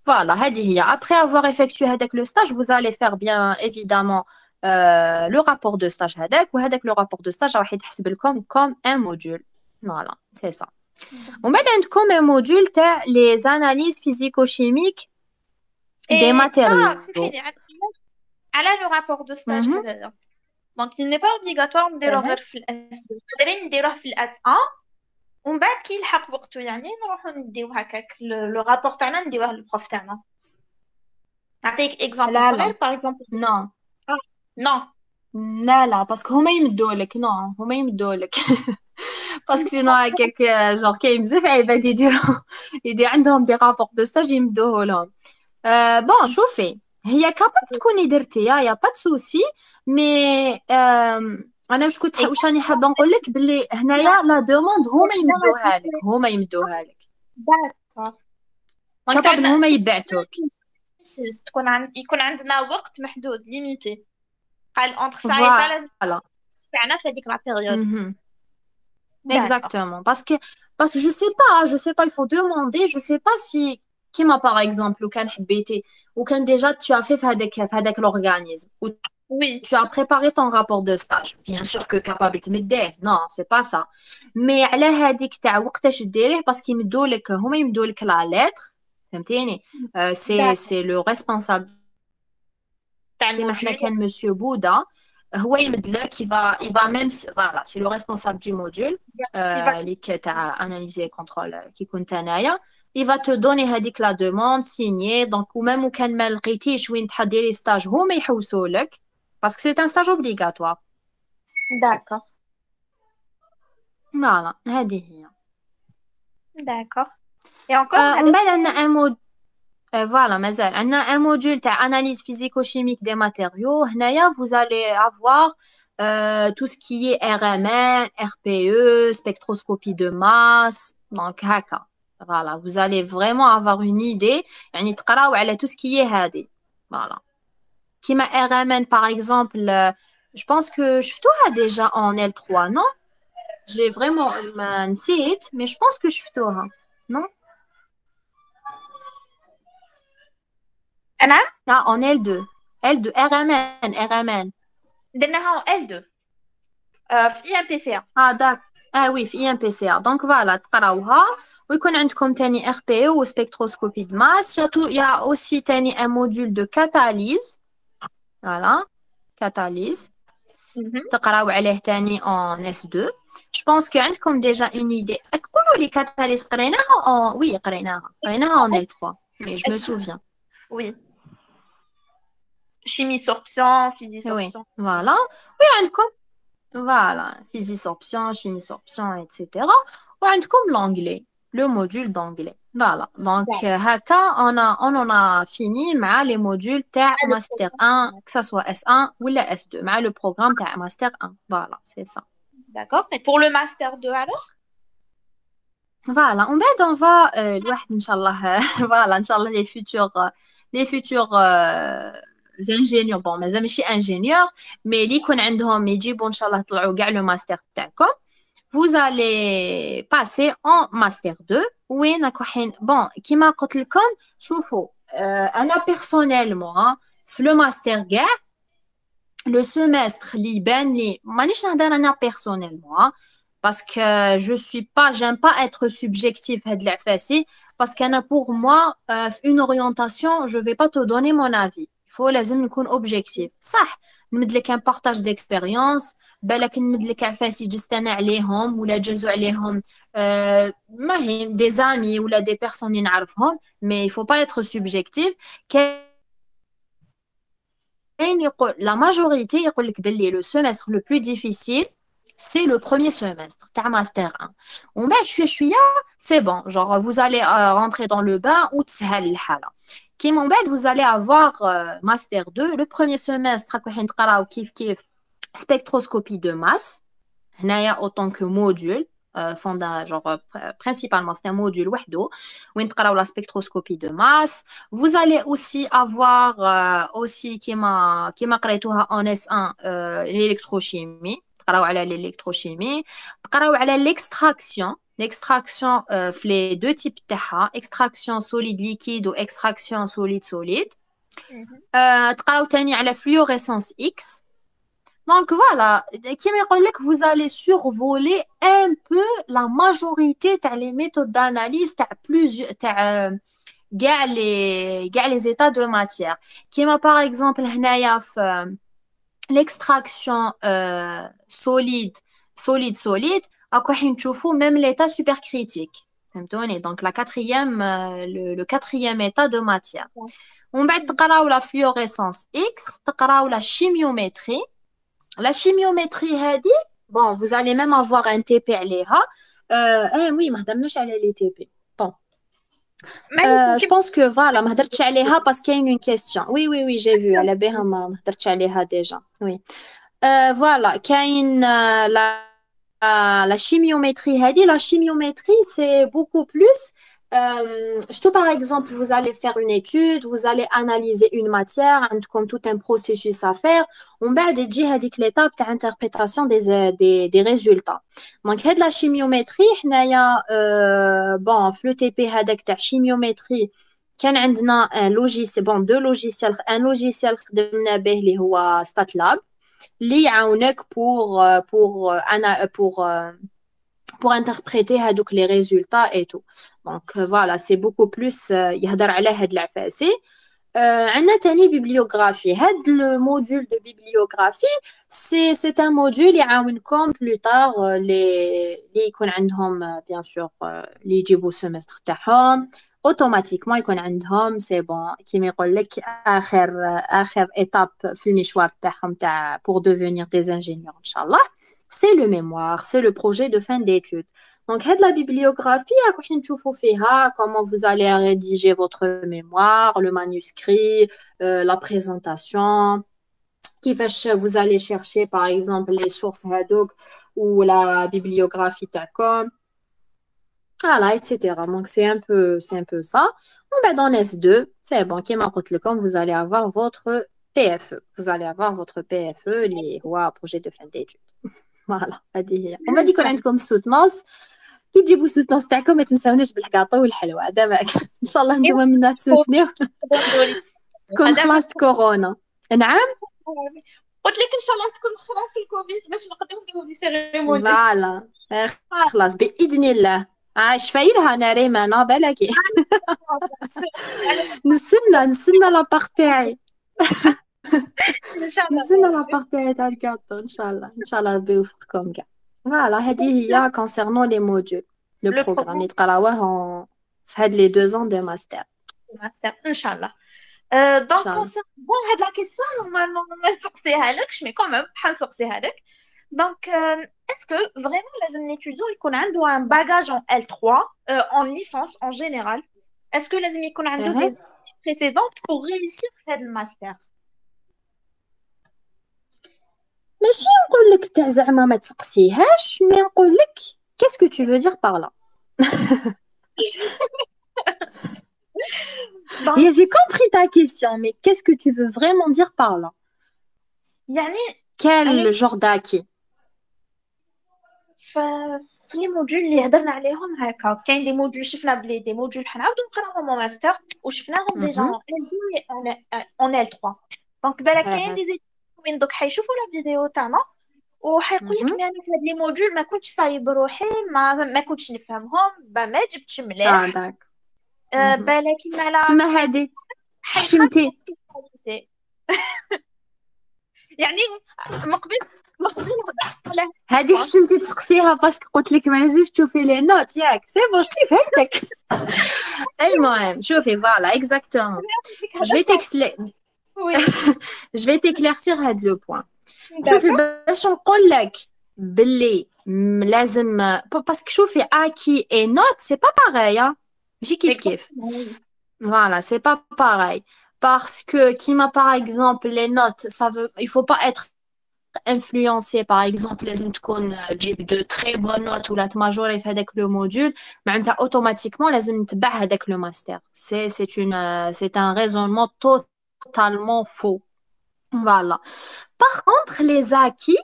Voilà, هذه هي. Après avoir effectué هذاك le stage, vous allez faire bien évidemment le rapport de stage هذاك, وهذاك le rapport de stage راح يتحسب لكم comme un module. Voilà, c'est ça. ومن بعد عندكم un module تاع les analyses physico-chimiques des matériaux. على le rapport de stage هذا. Donc il n'est pas obligatoire نديروه غير في الاس 2, قادرين نديروه في الاس 1 ومن بعد كي يلحق وقته يعني نروحوا نديو هكاك لو رابور تاعنا نديوه للبروف تاعنا. نعطيك اكزامبل صغير باغ اكزومبل. نو نو لا باسكو هما يمدولك. نو هما يمدولك باسكو سينو هكاك جور كاين بزاف عباد يدير عندهم دي رابور دو ستاج يمدوه لهم. بون شوفي, هي كابل تكوني درتيها يا با سوسي, مي انا واش راني حابه نقول لك باللي هنايا لا دوموند هما يمدوها لك. داكور. كابل هما يبعتوك. يكون عندنا وقت محدود ليميتي, قال اونتر ساعه لازم تاعنا في هذيك لا بيريود. Exactement, parce que je sais pas, il faut demander, je sais pas si كيما par exemple ou كان حبيتي ou كان déjà tu as fait في هذاك l'organisme ou oui, tu as préparé ton rapport de stage, bien sûr que capable تمديه, non c'est pas ça, mais على هذيك تاع وقتاش ديريه باسكو يمدولك هما يمدولك لا lettre, فهمتيني. c'est le responsable كيما حنا كان monsieur بودا هو يمدلك, il va même, voilà, c'est le responsable du module اللي تاع analyser contrôle كي كنت انايا, il va te donner هذيك la demande signée. Donc ou même وكان ما لقيتيش وين تحضري stage هما يحوسوا لك parce que c'est un stage obligatoire. D'accord. Voilà, هذه هي. D'accord. Et encore on بعد عندنا un module. Voilà, مازال عندنا un module تاع analyse physico-chimique des matériaux. هنايا vous allez avoir tout ce qui est RMN, RPE, spectroscopie de masse. Donc هكا. Voilà, vous allez vraiment avoir une idée. يعني تقراو على tout ce qui est هذه. Voilà. كيما RMN par exemple, je pense que شفتوها déjà en L3, non? J'ai vraiment نسيت, mais je pense que شفتوها. Non? أنا؟ لا en L2 RMN درناها en L2 في IMPCA. d'accord. Ah oui, في IMPCA. Donc voilà, تقراوها ويكون عندكم تاني RPE ou spectroscopie de masse. Il y a aussi تاني un module de catalyse. Voilà, catalyse. تقراو عليه تاني en S2. Je pense que عندكم déjà une idée. تقولوا لي catalyse قريناها oui قريناها en L3. Mais je me souviens. Oui. Chimie sorption, physique Oui, sorption. voilà. Oui, عندكم voilà, physique sorption, chimie sorption, etc. وعندكم l'anglais, le module d'anglais. Voilà. Donc, هكا on en a fini مع les modules تاع master 1, que ça soit S1 ou S2, مع le programme تاع master 1. Voilà, c'est ça. D'accord. Et pour le master 2 alors? Voilà, on va الواحد ان شاء الله voilà ان شاء الله les futurs ingénieurs bon مازال ماشي ingénieurs mais اللي يكون عندهم يجيبوا ان شاء الله يطلعوا كاع لو ماستر تاعكم vous allez passer en master 2 وين راكو حين bon كيما قلت لكم شوفوا انا personnellement في لو ماستر كاع le semestre اللي يبان لي مانيش نهضر انا personnellement parce que j'aime pas être subjectif هاد العفاسي parce que pour moi une orientation je vais pas te donner mon avis il faut لازم نكون objectif صح نمد لك un partage d'expérience بالك نمد لك عفاسي جست انا عليهم ولا جازوا عليهم ما هي des amis ولا des personnes اللي نعرفهم mais il faut pas être subjectif كاين يقول la majorité يقول لك باللي le semestre le plus difficile c'est le premier semestre, t'as master 1. On va c'est bon, genre vous allez rentrer dans le bain ou t'sahal l'hala. Qui m'embête, vous allez avoir master 2, le premier semestre, spectroscopie de masse, autant que module, principalement c'est un module wahdo, où la spectroscopie de masse. Vous allez aussi avoir qui m'a en S1 l'électrochimie. تقراو على l'électrochimie تقراو على l'extraction في les deux types تاعها extraction solide liquide ou extraction solide تقراو تاني على fluorescence X donc voilà كيما يقول لك vous allez survoler un peu la majorité تاع les méthodes d'analyse تاع plusieurs تاع كاع les états de matière كيما par exemple هنايا في l'extraction solide راكو حين تشوفوا même l'état supercritique فهمتوني donc le quatrième état de matière ومن بعد تقراو la fluorescence X تقراو la chimiométrie هذه bon vous allez même avoir un TP عليها oui ما هضرناش على les TP bon je pense que voilà ما هضرتش عليها parce qu'il y a une question oui j'ai vu على بها ما هضرتش عليها déjà oui voilà كاين la chimiométrie هذه la chimiométrie c'est beaucoup plus par exemple vous allez faire une étude vous allez analyser une matière عندكم tout un processus à faire ومن بعد تجي هذيك l'étape تاع interprétation des résultats donc هاد la chimiométrie حنايا bon في le TP هذاك تاع chimiométrie كان عندنا un logiciel خدمنا به اللي هو StatLab اللي يعاونك pour interpréter هذوك les résultats et tout donc voilà c'est beaucoup plus يهضر على هاد العفاسي عندنا تاني bibliographie هاد الموديول de bibliographie c'est un module يعاونكم plus tard اللي يكون عندهم bien sûr اللي يجيبوا semestre تاعهم automatiquement يكون عندهم c'est bon كيما يقول لك آخر étape في المشوار تاعهم pour devenir des ingénieurs إن شاء الله c'est le mémoire c'est le projet de fin d'études donc هاد la bibliographie راح نشوفوا فيها comment vous allez rédiger votre mémoire le manuscrit la présentation كيفاش vous allez chercher par exemple les sources هادوك ou la bibliographie تاعكم voilà etc donc c'est un peu ça on va dans S2 c'est bon كيما قلت لكم vous allez avoir votre PFE vous allez avoir votre PFE اللي هو projet de fin d'études voilà هذه هي on va dire يكون عندكم soutenance كي تجيبوا soutenance تاعكم ما تنساوناش بالحقاطه والحلوى هذا معك ان شاء الله نتوما منا تسوتنيو تكون خلاص كورونا نعم قلت لك ان شاء الله تكون خلاص الكوفيد باش نقدروا نديروا دي سيريموني فوالا خلاص باذن الله شفايلها انا ريمانه بالك. نستنى لاباغ تاعي. ان شاء الله. نستنى لاباغ تاعي تاع الكاطو ان شاء الله. ان شاء الله ربي يوفقكم كاع. فوالا هذه هي كونسيرنون لي موديول لو لو بروغرام بروغرام اللي تقراوه في هاد لي 2 ans دو ماستر ماستر ان شاء الله. ان دونك شاء الله. كونسيرن بون هاد لا كيسيون نورمالمون ما نسقسيها لكش مي كوميم حنسقسيها لك. دونك اسكو فريمون لازم ليتيديون يكون عنده ان باجاج en L3 en licence en général. اسكو لازم يكون عنده اها des précédentes pour réussir في هذا الماستر؟ ماشي نقول لك تاع زعما ما تسقسيهاش، مي نقول لك qu'est-ce que tu veux dire par là. دونك J'ai compris ta question, mais qu'est-ce que tu veux vraiment dire par là? يعني انا Quel genre d'acquis? في لي موديول اللي هضرنا عليهم هكا كاين دي موديول شفنا بلي دي موديول حنعاودو نقراوهم au ماستر وشفناهم ديجا Mhm. en L3. دونك بالك كاين Mhm. دي زيد وين دوك حيشوفوا لا فيديو تاعنا وحيقول لك Mhm. انا في هاد لي موديول ما كنتش صايب روحي ما كنتش نفهمهم ما جبتش Ah, مليح. d'accord. Mhm. بالك على تما هادي حيخاف حشمتي يعني مقبل هضرت على هادي حشمتي تسقسيها باسكو قلت لك ما لازمش تشوفي لي نوت ياك سي بون شتي فهمتك. المهم شوفي فوالا اكزاكتومون جو في وي je vais t'éclaircir هاد لو بوين. شوفي داكور باش نقول لك باللي لازم باسكو شوفي اكي اي نوت سي با باغاي ماشي كيف كيف. Voilà, c'est pas pareil. Parce que, par exemple, les notes, il faut pas être influencé. Par exemple, les تكون تجيب de très bonnes notes ou la majorer في هذاك le module, معناتها automatiquement لازم تبع هذاك le master. C'est un raisonnement totalement faux. Voilà. Par contre, les acquis,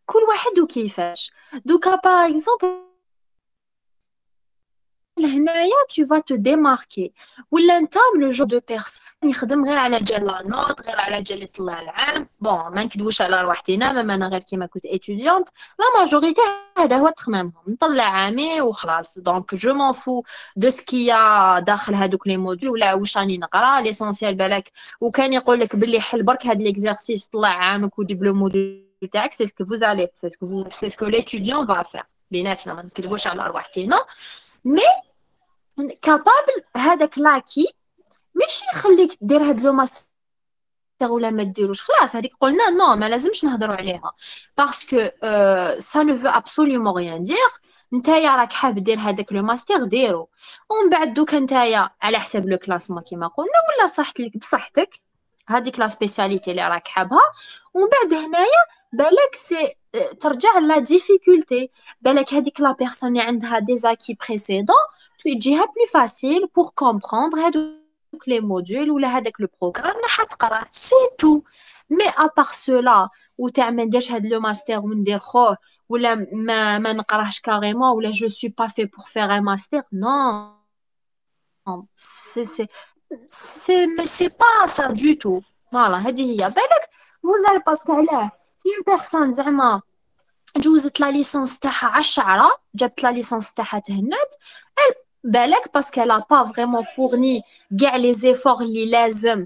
كل واحد وكيفاش. دوكا par exemple, هنايا tu vas te démarquer ولا انت لو جو دو بيرسون يخدم غير على جال لا نوت غير على جال يطلع العام. بون ما نكذبوش على رواحتنا مام انا غير كيما كنت اتيديونت لا ماجوريتي هذا هو تخمامهم نطلع عامي وخلاص. دونك جو مون فو دو سكيا داخل هذوك لي موديول ولا واش راني نقرا ليسونسيال بالك وكان يقول لك باللي حل برك هاد ليكزارسيس طلع عامك وجيب لو موديول تاعك سي سكو فوز عليه سي سكو ليتيديون فا فير بيناتنا ما نكذبوش على رواحتنا. مي كابابل هذاك لاكي ماشي يخليك دير هاد لو ماستر ولا ما ديروش خلاص هذيك قلنا نو ما لازمش نهضروا عليها باسكو سا نو فو ابسوليومون ريان دير. نتايا راك حاب دير هذاك لو ماستر ديرو ومن بعد دوك نتايا على حساب لو كلاسمون كيما قلنا ولا صحت لك بصحتك هذيك لا سبيسياليتي اللي راك حابها ومن بعد هنايا بالك سي ترجع لا ديفيكولتي بالك هذيك لا بيرسون اللي عندها دي زاكي بريسيدون تجيها بلو فاسيل بور كومبروندر هادوك لي موديول ولا هذاك لو بروغرام اللي حتقراه سي تو. مي ابار سولا وتاع ما نديرش هاد لو ماستر وندير خوه ولا ما نقراهش كاريمون ولا جو سوي با في بور فير ان ماستر نو سي با سا دو تو. فوالا هذه هي بالك فوزال باسكو علاه سي اون بيرسون زعما جوزت لا ليسونس تاعها على الشعره جابت لا ليسونس تاعها تهنات بالك باسكو لا با فريمون فورني كاع لي زيفور اللي لازم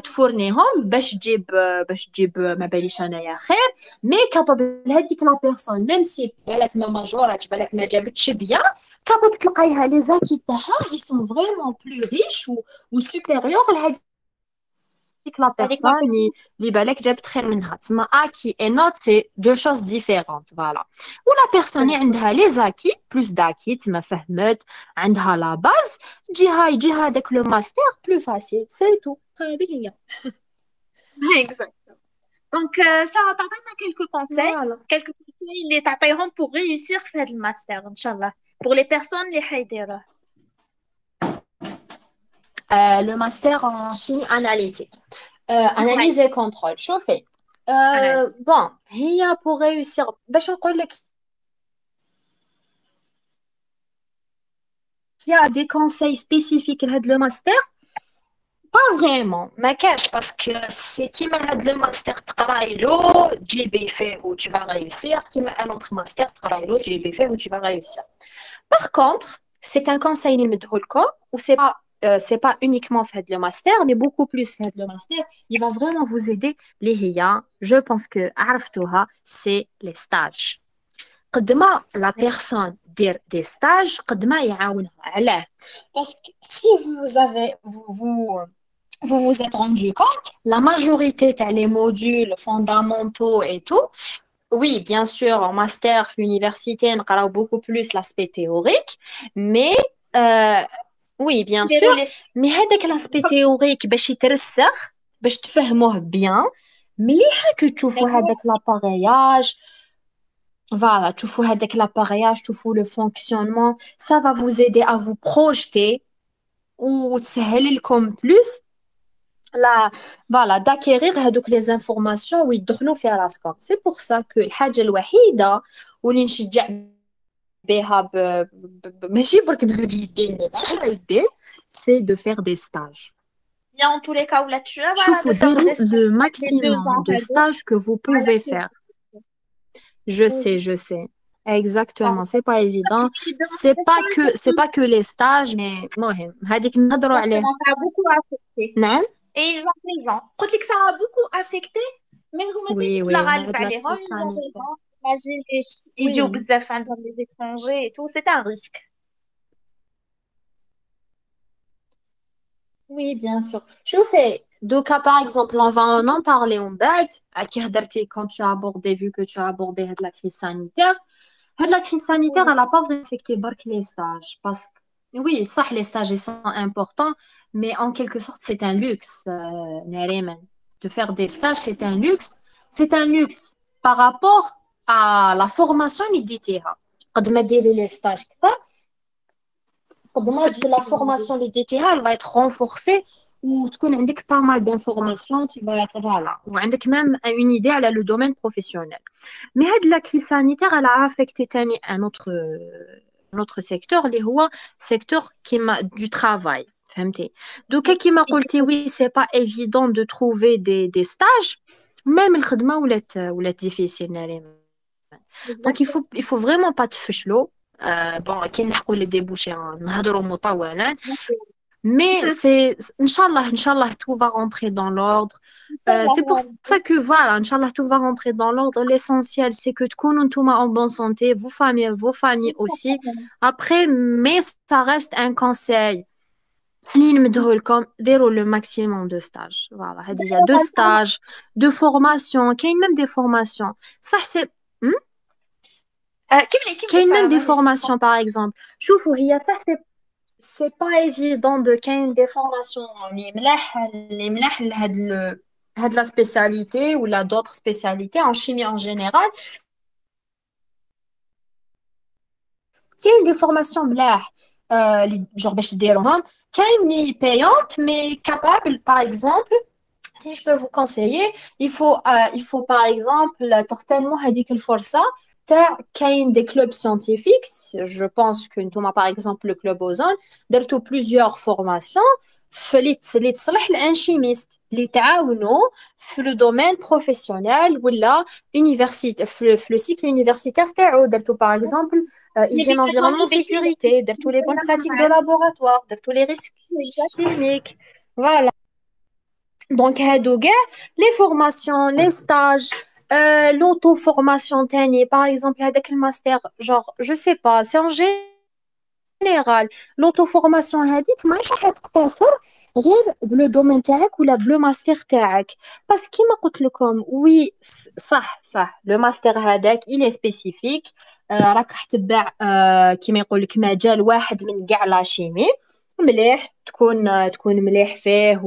تفورنيهم باش تجيب ما باليش انايا خير. مي كابابل هذيك لا بيرسون ميم سي بالك ما ماجوراتش بالك ما جابتش بيان كابابل تلقايها لي زاتي تاعها يسون فريمون بلو ريش و سوبيريور لهذيك لا هذيك لا بيرسون اللي بالك جابت خير منها. تسمى اكي اي نوت سي دو شوز ديفيرونت. فوالا ولا بيرسون اللي عندها لي زاكي بلوس داكي تسمى فهمت عندها لا باز يجيها داك لو ماستر بلو فاسيل سي تو. هذه هي اكزاكت. دونك سا تعطينا كلكو كونساي اللي تعطيهم بور ريوسير في هذا الماستر ان شاء الله بور لي بيرسون اللي حيديروه. لو ماستر en chimie analytique analyse et contrôle. شوفي بون هي pour réussir باش نقول لك il y a des conseils spécifiques لهاد لو ماستر pas vraiment ما كاش باسكو سي كيما هاد لو ماستر تقرايلو تجيبي فيه و tu vas réussir كيما ان autre ماستر تقرايلو تجيبي فيه و tu vas réussir. Par contre, c'est un conseil اللي نديه لكم ou c'est pas uniquement fait le master mais beaucoup plus fait le master, il va vraiment vous aider les هي je pense que عرفتوها c'est les stages. قد ما la personne دير des stages قد ما يعاونها علاه parce que si vous avez vous vous êtes rendu compte la majorité les modules fondamentaux et tout. Oui, bien sûr, en master, l'université, on a beaucoup plus l'aspect théorique, mais oui, bien sûr, mais هذاك l'aspect théorique باش يترسخ باش تفهموه bien, مليحة que تشوفوا هذاك l'appareillage, voilà, تشوفوا هذاك l'appareillage, تشوفوا le fonctionnement, ça va vous aider à vous projeter ou تسهل لكم plus la voilà d'acquérir هذوك les informations ويدخلوا في راسكم. C'est pour ça que الحاجة الوحيدة واللي نشجع بها ماشي برك بزوج يدين ب10 يدين c'est de faire des stages. Bien, en tous les cas, où là, tu as, voilà, شوفوا de faire ديروا des stages le les 2 maximum ans, de stages que vous pouvez voilà, faire. Je sais, je sais. Exactement, c'est pas évident. C'est pas que les stages mais مهم هذيك نهضروا عليه. Ça a beaucoup affecté. نعم. Et ils ont raison. Je dis que ça a beaucoup affecté, mais vous mettez Oui, toute oui, la on a râle de la عليهم, ils ont sanitaire. raison. Imagine, ils Oui. disent بزاف عندهم les étrangers et tout, c'est un risque. Oui, bien sûr. Chauffez. Donc, par exemple, on va en parler en bas. À qui hadarti quand tu as abordé, vu que tu as abordé la crise sanitaire. La crise sanitaire, Oui. elle n'a pas vraiment affecté barque les stages. Parce que, oui, ça, les stages, ils sont importants, mais en quelque sorte, c'est un luxe. Nariman. De faire des stages, c'est un luxe. C'est un luxe par rapport à la formation اللي قد ما ديري les stages كتر قد la formation اللي ديتيها elle va être renforcée وتكون عندك pas mal d'informations tu vas être voilà وعندك même une idée على le domaine professionnel. Mais هاد la crise sanitaire elle a affecté تاني un autre secteur اللي هو secteur كيما du travail فهمتي. دوكا كيما قلتي oui c'est pas évident de trouver des stages même الخدمة ولات difficile ناري. Donc il faut vraiment pas تفشلوا. Bon كي نحكوا les débouchés نهضروا مطولا mais c'est Inch'Allah tout va rentrer dans l'ordre. C'est pour ça que voilà Inch'Allah tout va rentrer dans l'ordre. L'essentiel c'est que تكونوا نتوما en bonne santé, vos familles aussi. Après mais ça reste un conseil اللي نمديه لكم ديروا le maximum de stages. Voilà هذه il y a 2 stages de formation كاين même des formations صح c'est كاين même des formations par exemple شوفوا هي صح c'est pas évident de كاين des formations اللي ملاح لهاد la spécialité ou la d'autres spécialités en chimie en général كاين des formations ملاح genre باش ديروهم كاين اللي payantes mais capable par exemple si je peux vous conseiller il faut par exemple certainement هذيك الفرصة كاين des clubs scientifiques je pense que نتوما par exemple le club Ozone درتو plusieurs formations اللي تصلح لانشيميست اللي تعاونوا في لو دومين بروفيسيونيل ولا université في le cycle universitaire تاعو درتو par exemple hygiène environnement sécurité درتو les bonnes pratiques de laboratoire درتو les risques cliniques voilà donc هادو كاع les formations les stages l'auto-formation تاني par exemple هذاك الماستر genre je sais pas c'est en général l'auto-formation هذيك ماهيش راح تقتصر غير بلو دومين تاعك ولا بلو ماستر تاعك بس كيما قلت لكم وي صح لو ماستر هذاك il est spécifique راك راح تتبع كيما يقول لك مجال واحد من كاع لا شيمي مليح تكون مليح فيه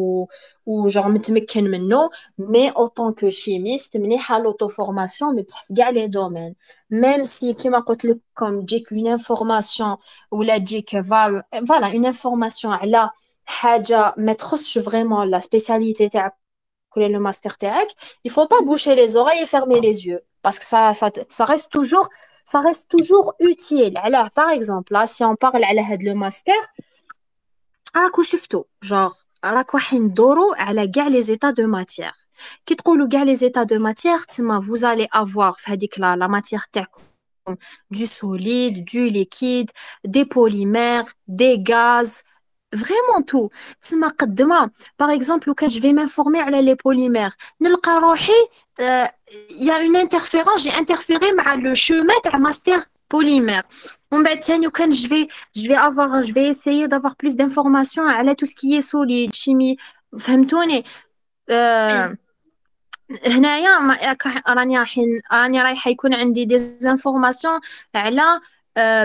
وجور متمكن منه مي اوطون كو شيميست مليحه لوطو فورماسيون مي بصح في كاع لي دومين ميم سي كيما قلت لكم تجيك اون انفورماسيون ولا تجيك فوالا اون انفورماسيون على حاجه ما تخصش فريمون لا سبيسياليتي تاعك ولا لو ماستر تاعك il faut pas boucher les oreilles et fermer les yeux parce que ça reste toujours utile علاه par exemple là si on parle على هاد لو ماستر راكو شفتو جور راكو حندورو على كاع لي زيتا دو ماتيير كي تقولوا كاع لي زيتا دو ماتيير تسمى vous allez avoir في هذيك لا ماتيير تاعكم du solide, du liquide, des polymères, des gaz, vraiment tout. تسمى قدما par exemple quand je vais m'informer على les polymères نلقى روحي il y a une interférence, j'ai interféré مع le chemin تاع master polymère. ومن بعد ثاني وكان je vais essayer d'avoir plus d'informations على tout ce qui est solide, chimie. فهمتوني؟ هنايا راني رايحه يكون عندي دي زانفورماسيون على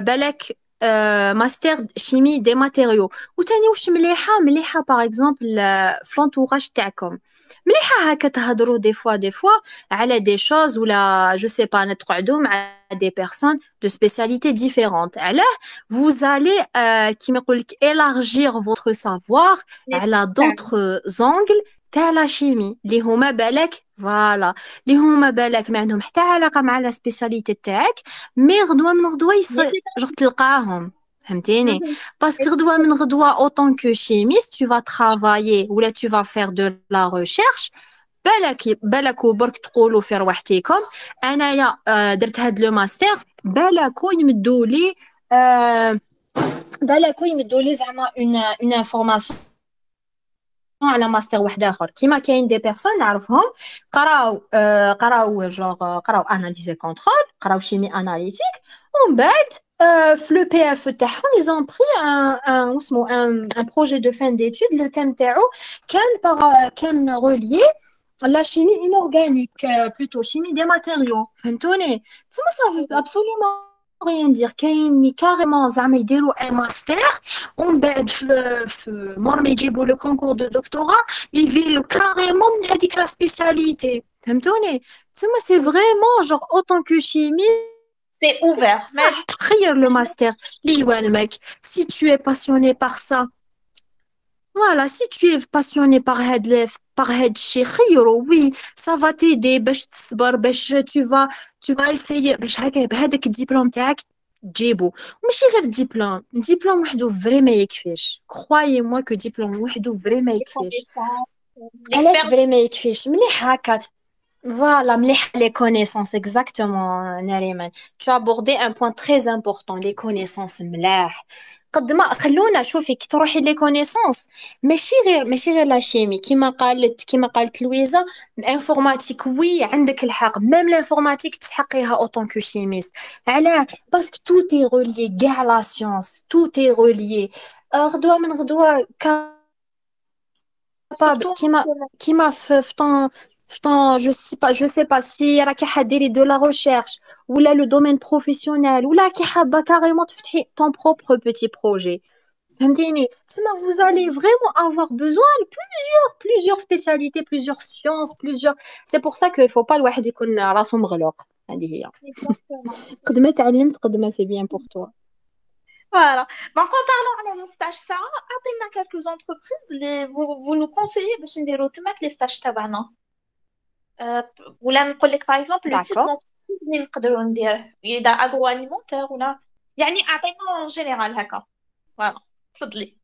بالك ماستر شيمي دي ماتيريو. وتاني واش مليحه باغ اكزومبل في لونطوراج تاعكم مليحه هكا تهضروا دي فوا على دي شوز ولا جو سي با نتقعدوا مع دي بيرسون دو سبيسياليتي ديفيرونت علاه vous allez كيما يقول لك élargir votre savoir على d'autres angles تاع لا شيمي اللي هما بالك فوالا اللي هما بالك ما عندهم حتى علاقه مع لا سبيسياليتي تاعك مي غدوه من غدوه جوغ تلقاهم فهمتيني باسكو غدوه من غدوه اوطون كو شيميست tu vas travailler ولا tu vas faire de la recherche بالك برك تقولوا في رواحتيكم انايا درت هاد لو ماستر بالكو يمدوا لي زعما اون انفورماسيون على ماستر واحد اخر كيما كاين دي بيرسون نعرفهم قراو اناليز كونترول قراو شيمي اناليتيك ومن بعد في لو بي اف تاعهم ils ont pris un projet de fin d'étude le thème تاعو كان relié la chimie inorganique plutôt chimie des matériaux فهمتوني تسمى ça absolument rien dire كاين كاريمون زعما يديروا ان ماستر ومن بعد في مور ما يجيبوا لو كونكور دو دكتوراه يفيلو كاريمون من هذيك لا سبيسياليتي فهمتوني تسمى سي فريمون جور اوتون كو شيمي C'est ouvert. خير لو ماستر اللي يوالمك si tu es passionné par ça voilà si tu es passionné par هاد الشيء خيرو oui ça va t'aider باش تصبر باش tu vas essayer باش هكا بهذاك الدبلوم تاعك تجيبو ماشي غير دبلوم وحده فري ما يكفيش croyez moi que دبلوم وحده فري ما يكفيش علاش فري ما يكفيش مليح هكا Voilà, les connaissances, exactement, Nariman. Tu as abordé un point très important, les connaissances ملاح. قد ما خلونا شوفي كي تروحي لي كونيسونس ماشي غير لا شيمي كيما قالت لويزا الانفورماتيك وي عندك الحق ميم الانفورماتيك تسحقيها اوطون كو شيميست علاه باسكو تو تي رولي كاع لا سيونس تو تي رولي غدوه من غدوه كيما في je sais pas si راكي حديري de la recherche ولا le domaine professionnel ولا كي حابه carrément تفتحي ton propre petit projet فهمتيني vous allez vraiment avoir besoin de plusieurs spécialités plusieurs sciences c'est pour ça qu'il faut pas الواحد يكون راسو مغلوق هذه هي قد ما تعلمت قد ما c'est bien pour toi. Voilà. Donc, en parlant de les stages, Sarah, attendez quelques entreprises, vous nous conseillez de les stages تبعنا. ولا نقول لك باغ اكزومبل لو تيب دونتربريز اللي نقدروا نديره اذا اغرو اليمونتير ولا يعني اعطينا اون جينيرال هكا فوالا تفضلي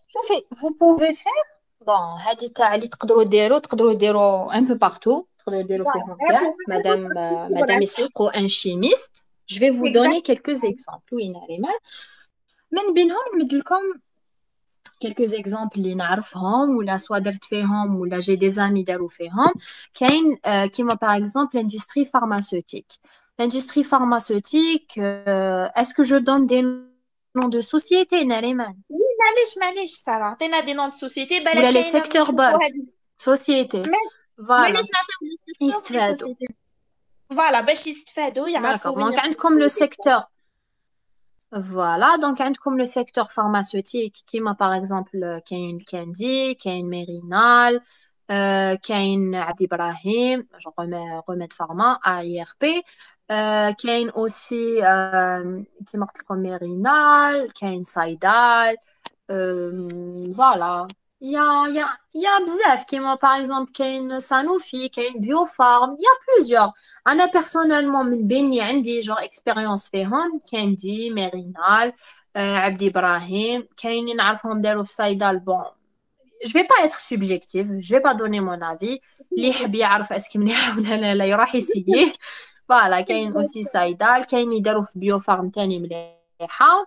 شوفي vous pouvez faire bon هذه تاع اللي تقدروا ديروا un peu partout تقدروا ديروا فيهم كاع مادام يسحقوا ان شيميست je vais vous donner quelques exemples oui ناريمان من بينهم نمد لكم quelques exemples اللي نعرفهم ولا سوا درت فيهم ولا j'ai des amis داروا فيهم كاين كيما par exemple l'industrie pharmaceutique est-ce que je donne des noms de sociétés ناريمان oui معليش سارة عطينا des noms de sociétés ولا les secteurs برك société voilà يستفادوا voilà باش يستفادوا يعرفوا دونك عندكم le secteur. Voilà, donc عندكم le secteur pharmaceutique كيما par exemple كاين الكاندي كاين ميرينال كاين عبد إبراهيم remède pharma AIRP كاين aussi كيما قلت لكم ميرينال كاين سايدال voilà يا بزاف كيما par exemple كاين سانوفي كاين بيوفارم يا plusieurs انا بيرسونيلمون من بيني عندي جور اكسبيريونس فيهم كاندي ميرينال عبد ابراهيم كاينين نعرفهم داروا في سايدال بون je vais pas être subjective je vais pas donner mon avis اللي يحب يعرف اسكي مليح ولا لا يروح يسيي فوالا كاين اوسي سايدال، كاين يداروا في بيو فارم تاني مليحه.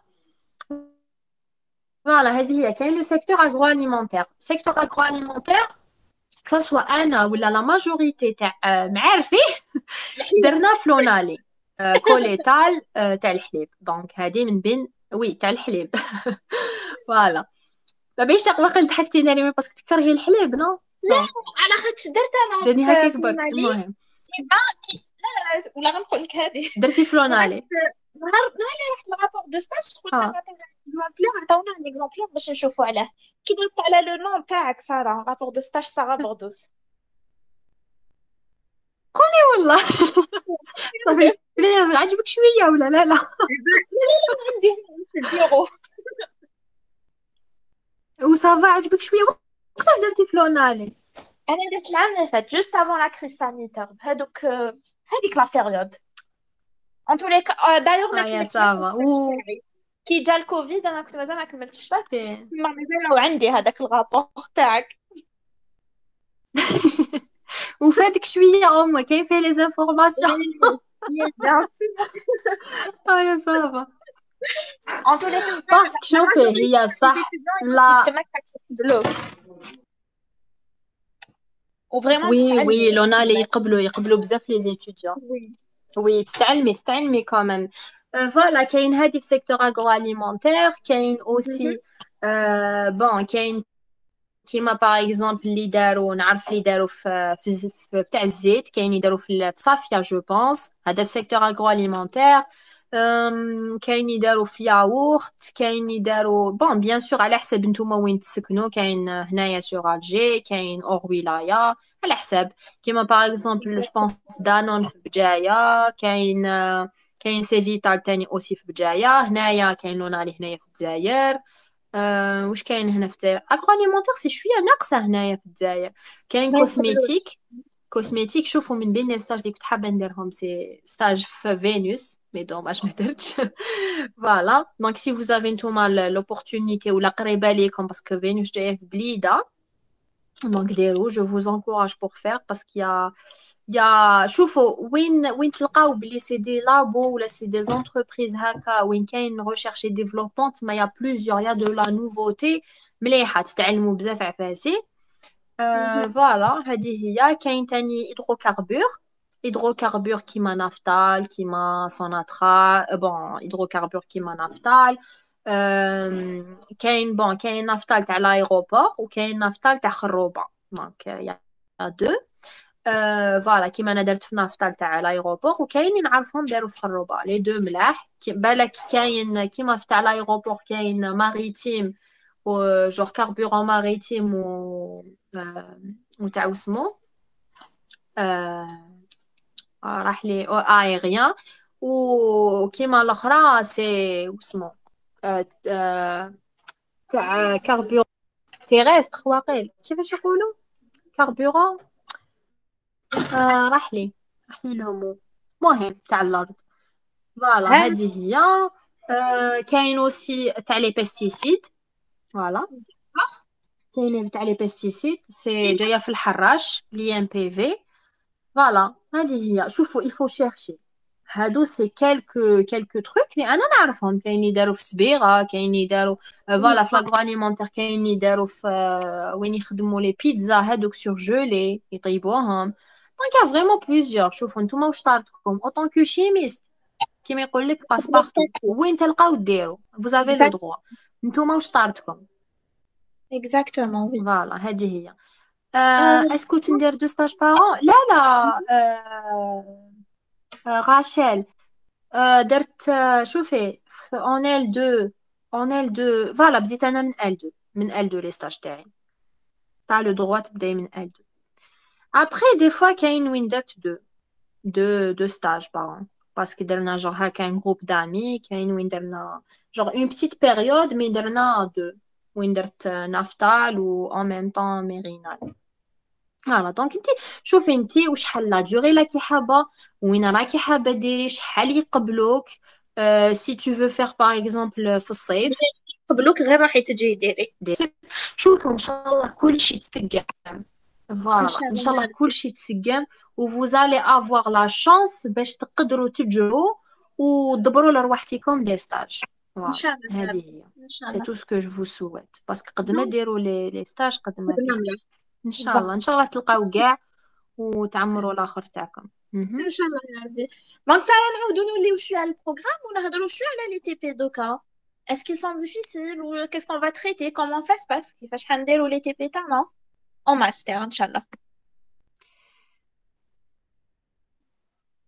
فوالا هذه هي. كاين لو سيكتور اغرو اليمونتير. سيكتور اغرو اليمونتير سوا انا ولا لا ماجوريتي تاع معارفي درنا فلونالي كوليتال تاع الحليب. دونك هذه من بين وي تاع الحليب. فوالا ما بيش واقيلا ضحكتيني عليه باسكو تكرهي الحليب نو. لا على خاطش درت انا جاني هكاك برك. فلونالي المهم لا ولا غنقول لك هذه درتي فلونالي. نهار رحت لرابور دو ستاج قلت لها اه اكزومبلير عطاونا ان اكزومبلير باش نشوفوا عليه كي درت على لو نون تاعك ساره رابور دو ستاج ساره بوردوس والله صافي ليه عجبك شويه ولا لا؟ لا عندي هنا في البيرو وصافا عجبك شويه. وقتاش درتي فلونالي؟ انا درت العام اللي فات جوست افون لا كريس سانيتير هذوك هذيك لا بيريود ان تو لي دايوغ ما يا كملتش صافا كي جا الكوفيد انا كنت مازال ما كملتش الشهر صافي. ما مازال عندي هذاك الرابور تاعك وفاتك شويه ما كاين فيه لي زانفورماسيون. بيان سور يا صافا ان تو لي باسكو شوفي هي صح لا تمكنش بلوك وفريمون وي لونالي يقبلوا بزاف لي زيتيديون. وي وي تتعلمي كمان. فوالا كاين هادي في سيكتور اغرو اليمونتير. كاين اوسي بون كاين كيما باغ اكزومبل اللي داروا نعرف اللي داروا في تاع الزيت. كاين يداروا في صافيا جو بونس هذا في سيكتور اغرو اليمونتير. كاين يداروا في ياغورت. كاين يداروا بون بيان سور على حسب نتوما وين تسكنوا. كاين هنايا سور الجي كاين اور ولايه على حسب. كيما باغ اكزومبل جو بونس دانون في بجايه. كاين سيفيتال تاني اوسي في بجايه. هنايا كاين لونالي هنايا في الجزائر. واش كاين هنا في الجزائر؟ اغرو اليمونتير سي شويه ناقصه هنايا في الجزائر. كاين كوسميتيك شوفوا من بين لي ستاج اللي كنت حابه نديرهم سي ستاج في فينوس مي دوماج ما درتش. فوالا دونك سي vous avez نتوما لوبورتونيتي ولا قريبه ليكم باسكو فينوس جايه في بليده دونك ديروا جو vous encourage pour faire parce qu'il y a شوفوا وين تلقاو بلي سي دي لابو ولا سي دي زونتربريز هكا وين كاين ريشيرش اي ديفلوبمون ما يا بلوزيور يا دو لا نوفوتي مليحه تتعلموا بزاف عفاسي. فوالا هذه هي. كاين تاني هيدروكاربور كيما نافطال كيما سوناترا بون هيدروكاربور كيما نافطال. كاين نافطال تاع لايروبور وكاين نافطال تاع خروبه دونك يا دو. فوالا كيما انا درت في نافطال تاع لايروبور وكاين نعرفهم داروا في خروبه لي دو ملاح. بالك كاين كيما في تاع لايروبور كاين ماريتيم وجور كاربورون ماريتيم وتاع اسمو راح لي ايريان. وكيما الاخرى سي اسمو تاع كاربورون تيغستر واقيل كيفاش يقولوا كاربورون راح لي لهمو مهم تاع الارض. فوالا هذه هي. كاين اوسي تاع لي بيستيسيد. فوالا كاين تاع لي بيستيسيد سي جايه في الحراش لي ام بي في. فوالا هذه هي. شوفوا il faut chercher هادو سي كالكو تروك اللي انا نعرفهم. كاين يداروا في سبيغه كاين يداروا فوالا في لاغرو اليمونتير كاين يداروا في وين يخدموا لي بيتزا هادوك سور جولي يطيبوهم. دونك يا فريمون بليزيور. شوفوا نتوما واش طارتكم اوطون كو شيميست كيما يقول لك باسبارتو وين تلقاو ديروا vous avez le droit. نتوما واش طارتكم اكزاكتومون فوالا هذه هي. اسكو تندير دو ستاج بارون؟ لا غاشيل درت شوفي اون ال 2 فوالا بديت انا من ال 2 لي ستاج تاعي تاع لو دروا تبداي من ال 2. ابري دي فوا كاين وين درت دو ستاج بارون باسكو درنا جور هكا ان جروب دامي. كاين وين درنا جور اون بتيت بيريود مي درنا دو وين درت نافطال و en même temps ميرينال. فوالا دونك انت شوفي انت وشحال لا دوري راكي حابه وين راكي حابه ديري شحال يقبلوك. سي تو فو فير باغ اكزومبل في الصيف قبلوك غير راحي تجي ديري. شوفوا ان شاء الله كلشي تسقم. فوالا ان شاء الله كلشي تسقم où vous allez avoir la chance باش تقدروا تجروا وتدبروا لرواحتكم des stages. ان Voilà, شاء الله يا هذه ربي هي. ان شاء C'est الله. tout ce que je vous souhaite. Parce que قد ما ديروا les stages قد ما خدمة كاين. مليح. إن شاء الله تلقاو كاع وتعمروا الآخر تاعكم. ان شاء الله يا ربي. دونك سالا نعاودوا نوليو شويه على البروغرام ونهضروا شويه على لي تي بي دوكا. Est-ce qu'ils sont difficiles ou qu'est-ce qu'on va traiter? Comment ça se passe? كيفاش حنديروا لي تي بي تاعنا en master ان شاء الله.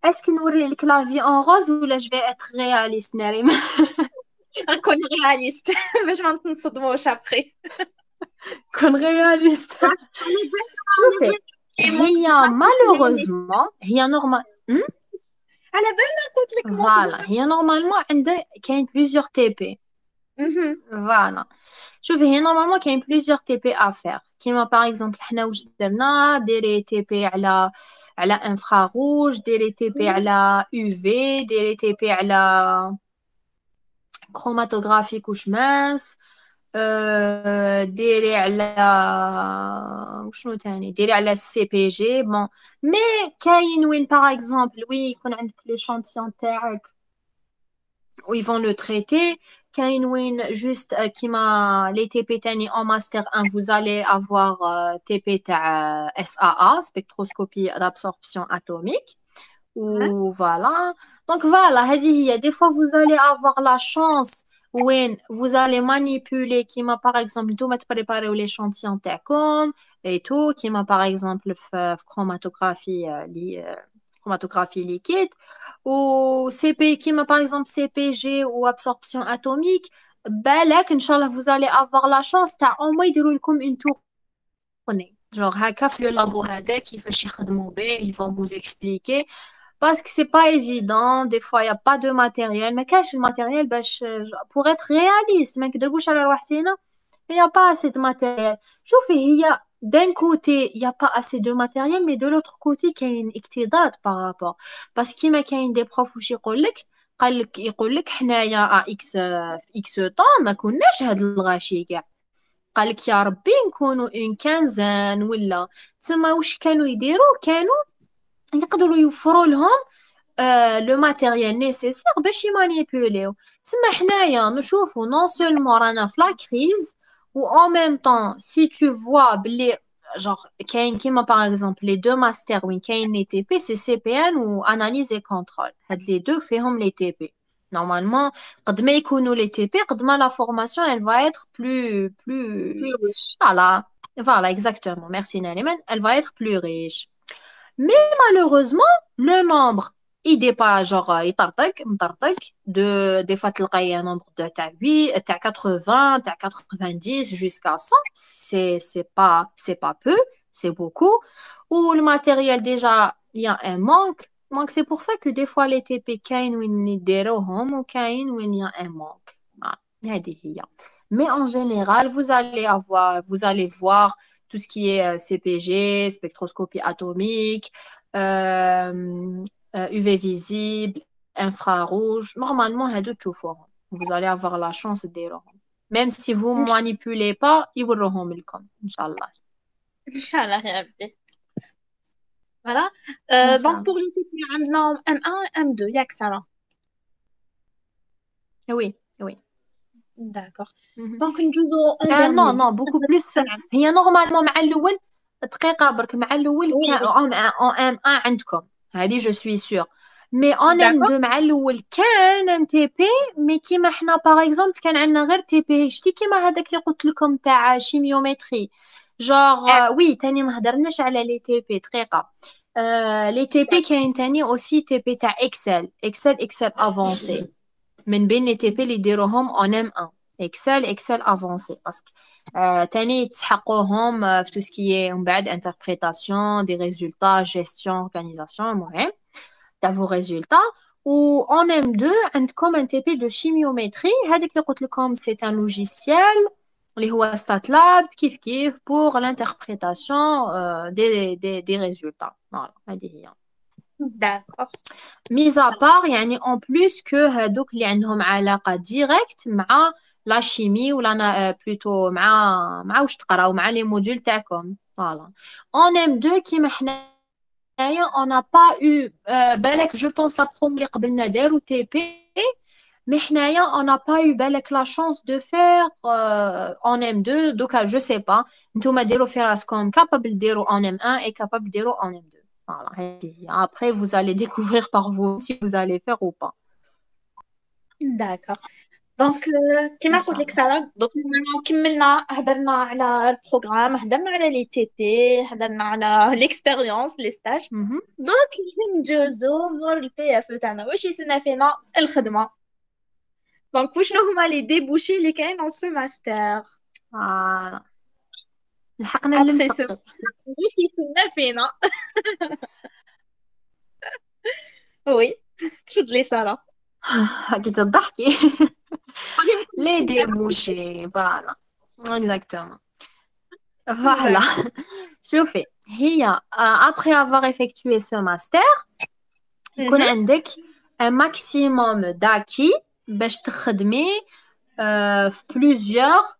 Est-ce que نوري لك la vie en rose ولا je vais être réaliste نريم؟ نكون رياليست باش ما نصدموش ابري. كون réaliste. شوفي هي malheureusement هي normal. على بالنا قلت لك Voilà, هي normalement عندها كاين plusieurs TP. Voilà. شوفي هي normalement كاين plusieurs TP à faire. كيما par exemple حنا واش درنا ديري TP على infrarouge, ديري TP على UV, ديري TP على chromatographie couche mince, ديري على وشنو تاني ديري على CPG. bon mais كاين وين par exemple وي يكون عندك l'échantillon تاعك où ils vont le traiter. كاين وين juste كيما les TP تاني en master 1 vous allez avoir TP تاع SAA, spectroscopie d'absorption atomique. ou voilà. Donc voilà, هذه هي. Des fois vous allez avoir la chance when vous allez manipuler كيما par exemple نتوما تبريباريو l'échantillon تاعكم et tout كيما par exemple في chromatographie liquide ou CP كيما par exemple CPG ou absorption atomique. بالك ان شاء الله vous allez avoir la chance تاع au moins يديروا لكم une tournée genre هكا في le labo هذا كيفاش يخدموا به. ils vont vous expliquer parce que c'est pas évident. Des fois il y a pas de matériel, mais كاش الماتيريال باش pour être réaliste ما نكذبوش على روحتنا. il y a pas assez de matériel. شوفي هي d'un côté il y a pas assez de matériel, mais de l'autre côté كاين اكتضاد par rapport parce كيما كاين des profs واش يقول لك حنايا x طون ما كناش هاد الغاشي كاع. قال لك يا ربي نكونوا اون كانزان ولا تما. واش كانوا يديروا كانوا يقدروا يوفروا لهم لو ماتيريال نيسيسير باش يمانيبيوليو. تما حنايا نشوفوا نون سولمون رانا في لا كريز و en même temps si tu vois بلي genre كاين كيما باغ اكزومبل لي دو ماستر وين كاين لي تي بي سي سي بي ان و اناليز اي كونترول. هاد لي دو فيهم لي تي بي. Normalement, قد ما يكونوا les TP, قد ما la formation, elle va être plus riche. Voilà, exactement. Merci Nariman. Elle va être plus riche. Mais malheureusement, le nombre, il dépasse genre, il مطرطق des fois تلقاي un nombre de تاع 8, تاع 80, تاع 90 jusqu'à 100. C'est pas peu, c'est beaucoup. Ou le matériel déjà, il y a un manque. Donc c'est pour ça que des fois les TP كاين وين يديروهم وكاين وين y a un manque. هذه هي. Mais en général, vous allez voir tout ce qui est CPG, spectroscopie atomique, UV visible, infrarouge. Normalement, هادو تشوفوهم. Vous allez avoir la chance de ديروهم. Même si vous manipulez pas, يوروهم لكم إن شاء الله. ان شاء الله يا ربي. Voilà. Donc, pour les TP, on a M1 et M2, il y a que ça là. Oui. D'accord. Donc, nous non, beaucoup plus. هي normalement مع الأول دقيقة برك مع الأول en M1 عندكم. هذه je suis sûre. Mais en M2 مع الأول كان TP, mais كيما حنا par exemple كان عندنا غير TP. شتي كيما هذاك اللي قلت لكم تاع chimiométrie. genre oui تاني ما هدرناش على لي تي بي دقيقه. لي تي بي كاين تاني اوسي تي بي تاع اكسل افونسي من بين لي تي بي اللي يديروهم اون ام 1 اكسل افونسي باسكو تاني يتحقوهم في تو سكي من بعد انتربريتاسيون دي ريزولتا جيستيون اورغانيزاسيون المهم تاع فو ريزولتا. و en M2 عندكم un TP de chimiométrie. هذاك اللي قلت لكم c'est un logiciel اللي هو StatLab كيف pour l'interprétation des résultats. Voilà, هذه هي. D'accord. Mis à part يعني en plus que هذوك اللي عندهم علاقة direct مع la chimie ولا plutôt مع واش تقراو مع les modules تاعكم. Voilà. En M2 كيما حنا on n'a pas eu بالك je pense la promo اللي قبلنا داروا TP mais حنايا on n'a pas eu بالك la chance de faire en M2 donc je sais pas نتوما ديروا في راسكم capable ديروا en M1 et capable ديروا en M2 voilà هادي هي. Après vous allez découvrir par vous si vous allez faire ou pas داكوغ دونك كيما ان قلت شاء لك الله ساره دوك كملنا هضرنا على البروغرام هضرنا على لي تي بي هضرنا على ليكسبيريونس لي ستاج Mhm. دوك ندوزو مور البي اف تاعنا واش يسنى فينا الخدمه دونك وشنو هما لي ديبوشي اللي كاين اون سو ماستر voilà لحقنا ابخي سو للمسقط واش يسنى فينا وي تفضلي ساره كي تضحكي les débouchés voilà exactement voilà شوفي هي après avoir effectué ce master يكون عندك un maximum d'acquis باش تخدمي في plusieurs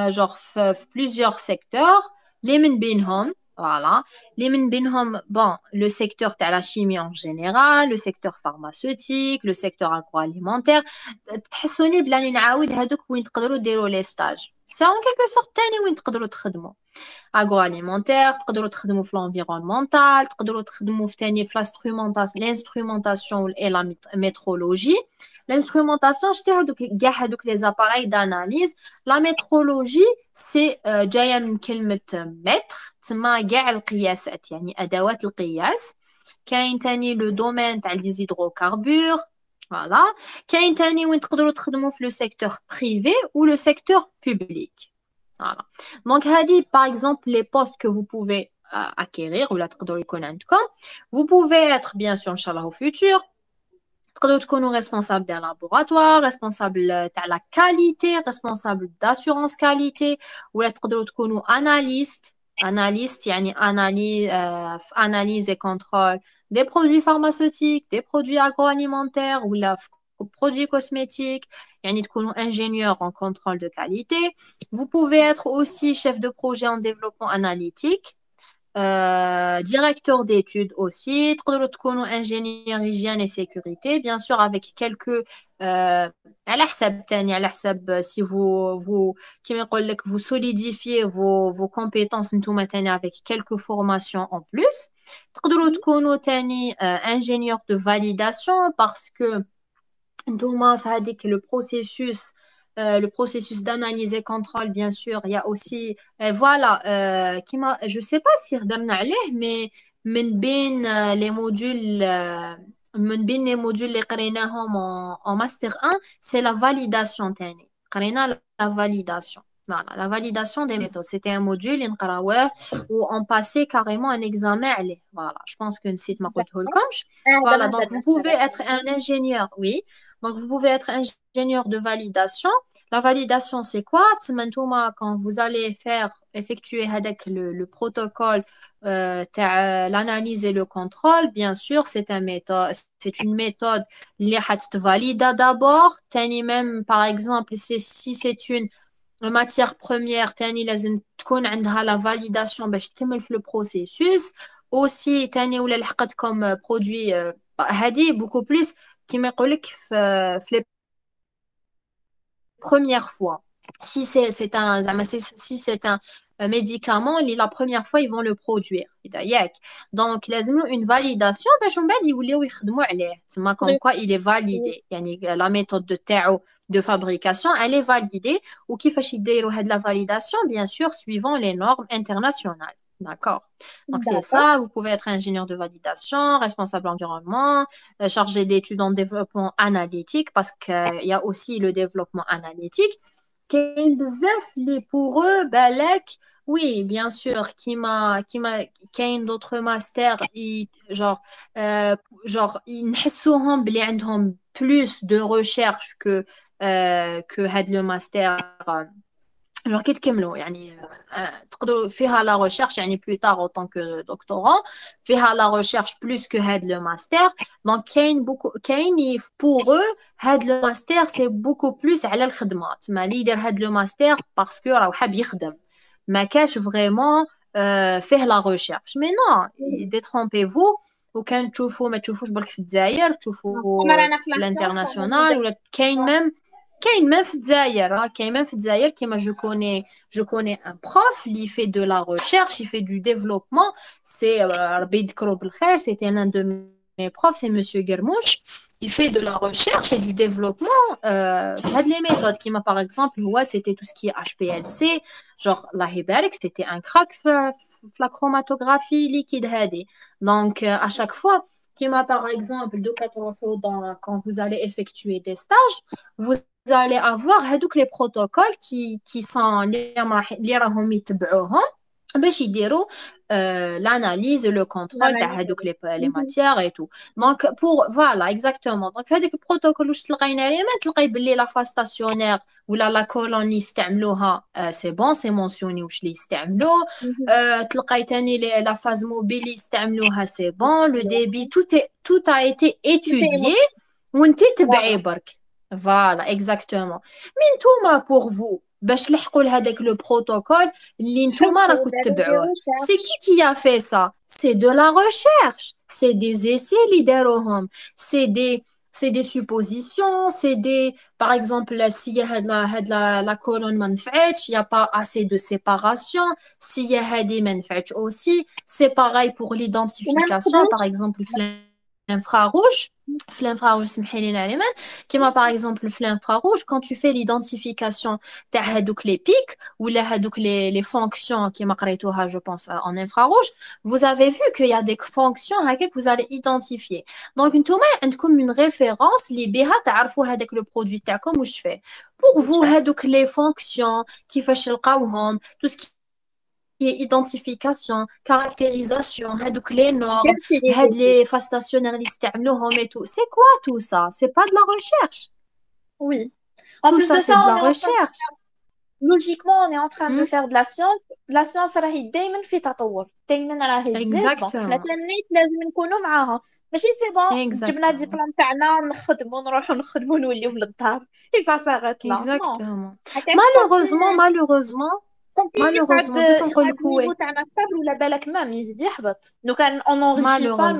genre في plusieurs secteurs les من بينهم voilà les من بينهم bon le secteur تاع la chimie en général le secteur pharmaceutique le secteur agroalimentaire تحسوني بلاني نعاود هادوك وين تقدروا ديروا les stages c'est en quelque sorte تاني وين تقدروا تخدموا agroalimentaire تقدروا تخدموا في l'environnemental تقدروا تخدموا في تاني في l'instrumentation et la métrologie l'instrumentation شتي هادوك كاع هادوك les appareils d'analyse la métrologie c'est جايه من كلمه متر تسمى كاع القياسات يعني ادوات القياس كاين تاني لو دومين تاع لي زيدروكاربور فوالا كاين تاني وين تقدروا تخدموا في لو سيكتور بريفي ou le secteur public voilà donc هادي par exemple les postes que vous pouvez acquérir ou la تقدروا يكون عندكم vous pouvez être bien sûr inchallah au futur تقدروا تكونوا responsable d'un laboratoire responsable تاع la qualité responsable d'assurance qualité ولا تقدروا تكونوا analyste يعني analyse et contrôle des produits pharmaceutiques des produits agroalimentaires ou la produits cosmétiques يعني تكونوا ingénieur en contrôle de qualité vous pouvez être aussi chef de projet en développement analytique directeur d'études aussi تقدروا تكونوا ingénieur hygiène et sécurité bien sûr avec quelques على حسب تاني على حسب si vous كيما يقول لك vous solidifiez vos compétences نتوما تاني avec quelques formations en plus تقدروا تكونوا تاني ingénieur de validation parce que نتوما في هذيك le processus d'analyse et contrôle bien sûr il y a aussi voilà je sais pas si هضرنا عليه mais من بين les modules اللي قريناهم en master 1 c'est la validation تاني قرينا la validation voilà la validation des méthodes c'était un module اللي نقراوه où on passait carrément un examen عليه voilà je pense que نسيت ما قلته لكمش voilà donc vous pouvez être un ingénieur oui donc vous pouvez être ingénieur de validation la validation c'est quoi تسمى quand vous allez effectuer هذاك le protocole l'analyse et le contrôle bien sûr c'est une méthode اللي حتتvalida d'abord تاني même par exemple si c'est une matière première تاني لازم تكون عندها la validation باش تكمل في le processus aussi تاني ولا لحقتكم produit هذه beaucoup plus كيما يقولك في les premières fois si c'est un médicament la première fois ils vont le produire donc لازم une validation باش من بعد يوليو يخدموا عليه تسمى comme quoi il est validé يعني la méthode de تاعو de fabrication elle est validée وكيفاش يديروا هاد la validation bien sûr suivant les normes internationales d'accord donc c'est ça vous pouvez être ingénieur de validation responsable environnement chargé d'études en développement analytique parce qu'il y a aussi le développement analytique كاين بزاف لي pour eux بالك oui bien sûr كاين d'autres masters genre نحسوهم بلي عندهم plus de recherche que هاد le master genre كي تكملوا يعني تقدروا فيها la recherche يعني plus tard en tant que doctorant فيها la recherche plus que هاد le master donc كاين pour eux هاد le master c'est beaucoup plus على الخدمة تما اللي يدير هاد le master parce que راه حاب يخدم ما كاش vraiment فيه لا ريشيرش مي نو détrompez-vous وكان تشوفوا ما تشوفوش برك في الجزائر كما تشوفوا رانا في في لا سيونس الانترناسيونال ولا كاين ميم في الجزائر كيما جو كوني ان بروف اللي fait de la recherche il fait du développement c'est ربي يذكره بالخير c'était l'un de mes profs c'est monsieur Germouch il fait de la recherche et du développement بهاد les méthodes كيما par exemple هو c'était tout ce qui est HPLC genre la Hibarik c'était un crack في la chromatographie liquide هادي donc à chaque fois كيما par exemple quand vous allez effectuer des stages vous allez avoir هادوك les protocoles qui sont اللي راهم يتبعوهم باش يديروا l'analyse le contrôle تاع هادوك les matières et tout donc pour voilà exactement donc هذيك البروتوكول واش تلقينا ليه ما تلقاي باللي لا فاز ستاسيونير ولا لا كولون يستعملوها سي بون سي مونسيوني واش اللي يستعملوه تلقاي تاني لا فاز موبيل يستعملوها سي بون لو ديبي tout a été étudié وانتي تبعي برك فوالا اكزاكتومون مي نتوما بور فو باش لحقوا لهذاك لو بروتوكول اللي نتوما راكم تتبعوه سي qui a fait ça c'est de la recherche c'est des essais اللي داروهم c'est des suppositions c'est des par exemple si هاد la colonne ما نفعتش y a pas assez de séparation si هادي ما نفعتش aussi c'est pareil pour l'identification par exemple l'infrarouge l'infrarouge سمحي لي نعلمان كيما par exemple l'infrarouge quand tu fais l'identification تاع هادوك les pics ولا هادوك les fonctions كيما قريتوها je pense en infrarouge vous avez vu qu'il y a des fonctions هكاك vous allez identifier donc نتوما عندكم une référence اللي بها تعرفوا هذاك le produit تاعكم واش فيه pour vous هادوك les fonctions كيفاش تلقاوهم tout ce qui identification caractérisation هادوك les normes هاد les phases stationnaires اللي يستعملوهم et tout c'est quoi tout ça c'est pas de la recherche oui en tout plus ça de c'est ça de la recherche logiquement on est en train de faire de la science راهي دائما في تطور دائما راهي تزيد دونك حنا تمنيت لازم نكونوا معاها ماشي سي بون جبنا ديبلوم تاعنا نخدموا نروحوا نخدموا نوليو في الدار اي سا ساريت لا malheureusement دوك نقول لك هو تاعنا ستابل ولا بالك ما يزيد يحبط لو كان اون اونريشي با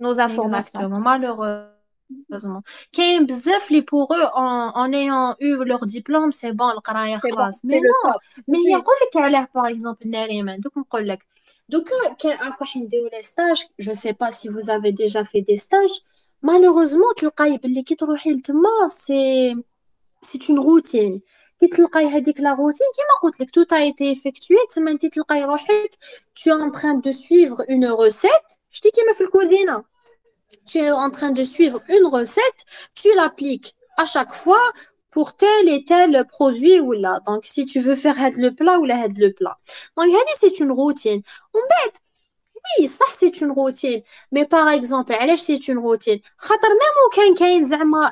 nos informations malheureusement كاين بزاف لي pour eux en ayant eu leur diplôme c'est bon القرايه خلاص mais non mais يقول لك عليه par exemple ناريمان دوك نقول لك دوكا كان راح نديروا لي ستاج je sais pas si vous avez déjà fait des stages malheureusement تلقاي باللي كي تروحي لتما c'est une routine كي تلقاي هذيك لا روتين كيما قلت لك tout a été effectué تما انت تلقاي روحك tu es en train de suivre une recette شتي كيما في الكوزينه tu es en train de suivre une recette tu l'appliques à chaque fois pour tel et tel produit ou là donc si tu veux faire le plat ou le plat donc هذه c'est une routine ومن بعد oui صح c'est une routine mais par exemple علاش c'est une routine خاطر ميم كاين زعما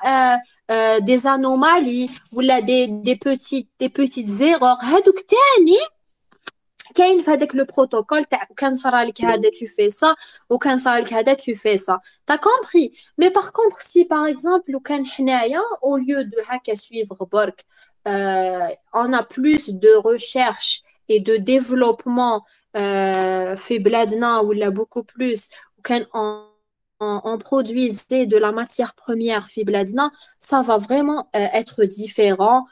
des anomalies ولا des petites erreurs هادوك تاني كاين في هذاك لو بروتوكول تاع كان صرالك هذا tu fais ça وكان صرالك هذا tu fais ça t'as compris mais par contre si par exemple لو كان حنايا au lieu de هكا suivre برك on a plus de recherche et de développement في بلادنا ولا beaucoup plus وكان on produisait de la matière première في بلادنا ça va vraiment être différent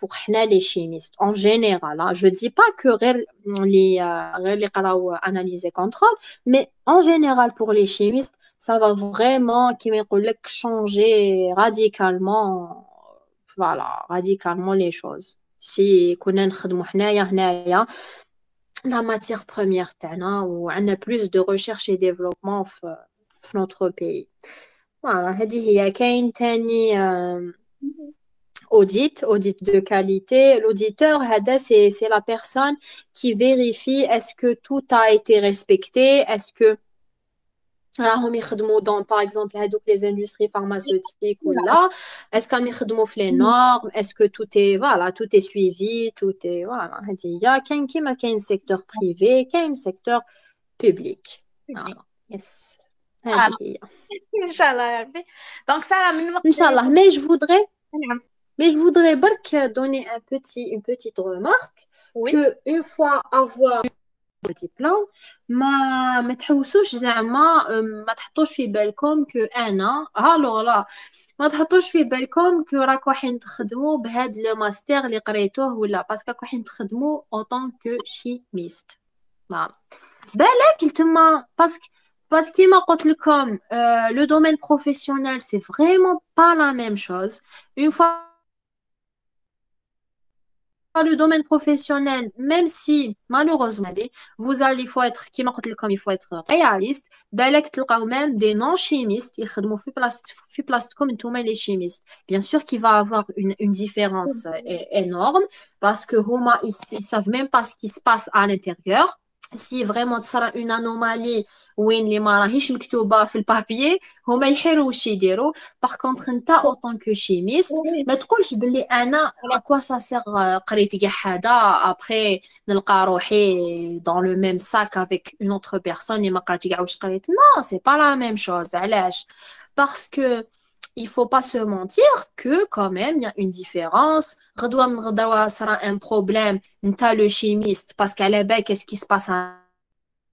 pour حنا les chimistes en général hein. Je dis pas que غير اللي قراو analyse contrôle mais en général pour les chimistes ça va vraiment كيما يقول لك changer radicalement les choses si كنا نخدموا هنايا la matière première تاعنا وعندنا plus de recherche et développement في notre pays voilà هذه هي كاين تاني audit de qualité l'auditeur هذا c'est la personne qui vérifie est-ce que tout a été respecté est-ce que راهم يخدموا dans par exemple هذوك les industries pharmaceutiques ou là est-ce qu'ils يخدموا في les normes est-ce que tout est suivi tout est voilà هذه هي كاين كيما كاين secteur privé كاين secteur public voilà yes هذه هي ان شاء الله يا ربي دونك ساره من ان شاء الله mais je voudrais برك donner une petite remarque Oui. que une fois avoir le diplôme ما تحوسوش زعما ما تحطوش في بالكم كو انا الوغ لا ما تحطوش في بالكم كو راكو حين تخدموا بهاد لو ماستر اللي قريتوه ولا باسكو راكو حين تخدموا اوطون كو شيميست فوالا بالك تما parce كيما قلت لكم le domaine professionnel c'est vraiment pas la même chose une fois le domaine professionnel, même si malheureusement, faut être, il faut être réaliste. بالك تلقاو même des non-chimistes يخدموا في بلاصتكم نتوما les chimistes. Bien sûr qu'il va avoir une différence énorme parce que huma ils savent même pas ce qui se passe à l'intérieur. Si vraiment تصرا une anomalie وين اللي ما راهيش مكتوبه في البابيي هما يحيروا واش يديروا. Par contre انت autant que chimiste ما تقولش بلي انا à quoi ça sert قريت كاع حاجه après نلقى روحي dans le même sac avec une autre personne اللي ما قريت كاع واش قريت. Non, c'est pas la même chose. علاش؟ parce que il faut pas se mentir que quand même il y a une différence. غدوه من غدوه صرا un problème نتا le chimiste parce qu'à la base qu'est-ce qui se passe à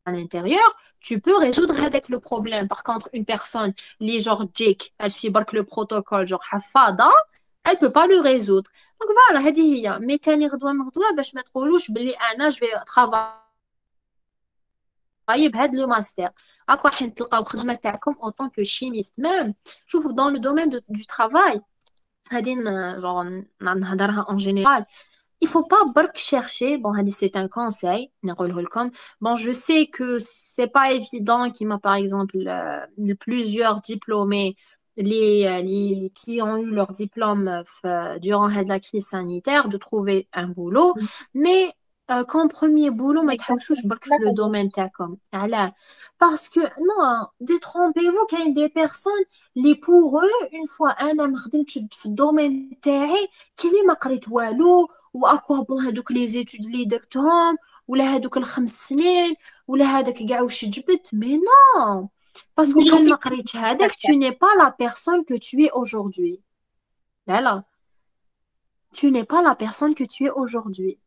l'intérieur, tu peux résoudre avec le problème. Par contre, une personne, les genre Jake, elle suit le protocole, genre Hafada, elle peut pas le résoudre. Donc voilà, هذه هي. Mais تاني غدوة باش ما تقولوش بلي أنا je vais travailler بهاد le master. أكو حين تلقاو خدمة تاعكم en tant que chimiste même. شوفوا dans le domaine du travail, هذه genre نهضرها en général. Il faut pas برك chercher. Bon, c'est un conseil. Bon, je sais que c'est pas évident qu'il m'a par exemple plusieurs diplômés qui ont eu leur diplôme durant la crise sanitaire de trouver un boulot. Mais comme premier boulot, ما تحوسوش برك في le domaine تاعكم. Parce que non, détrompez-vous qu'il y a des personnes اللي pour eux une fois انا ما خدمتش في الدومين تاعي كي ما قريت والو واكوا بون هادوك لي زيتود اللي درتهم ولا هادوك الخمس سنين ولا هذاك كاع واش جبت. مي نو باسكو كان ما قريتش هذاك tu n'es pas la personne que tu es aujourd'hui. لا tu n'es pas la personne que tu es aujourd'hui.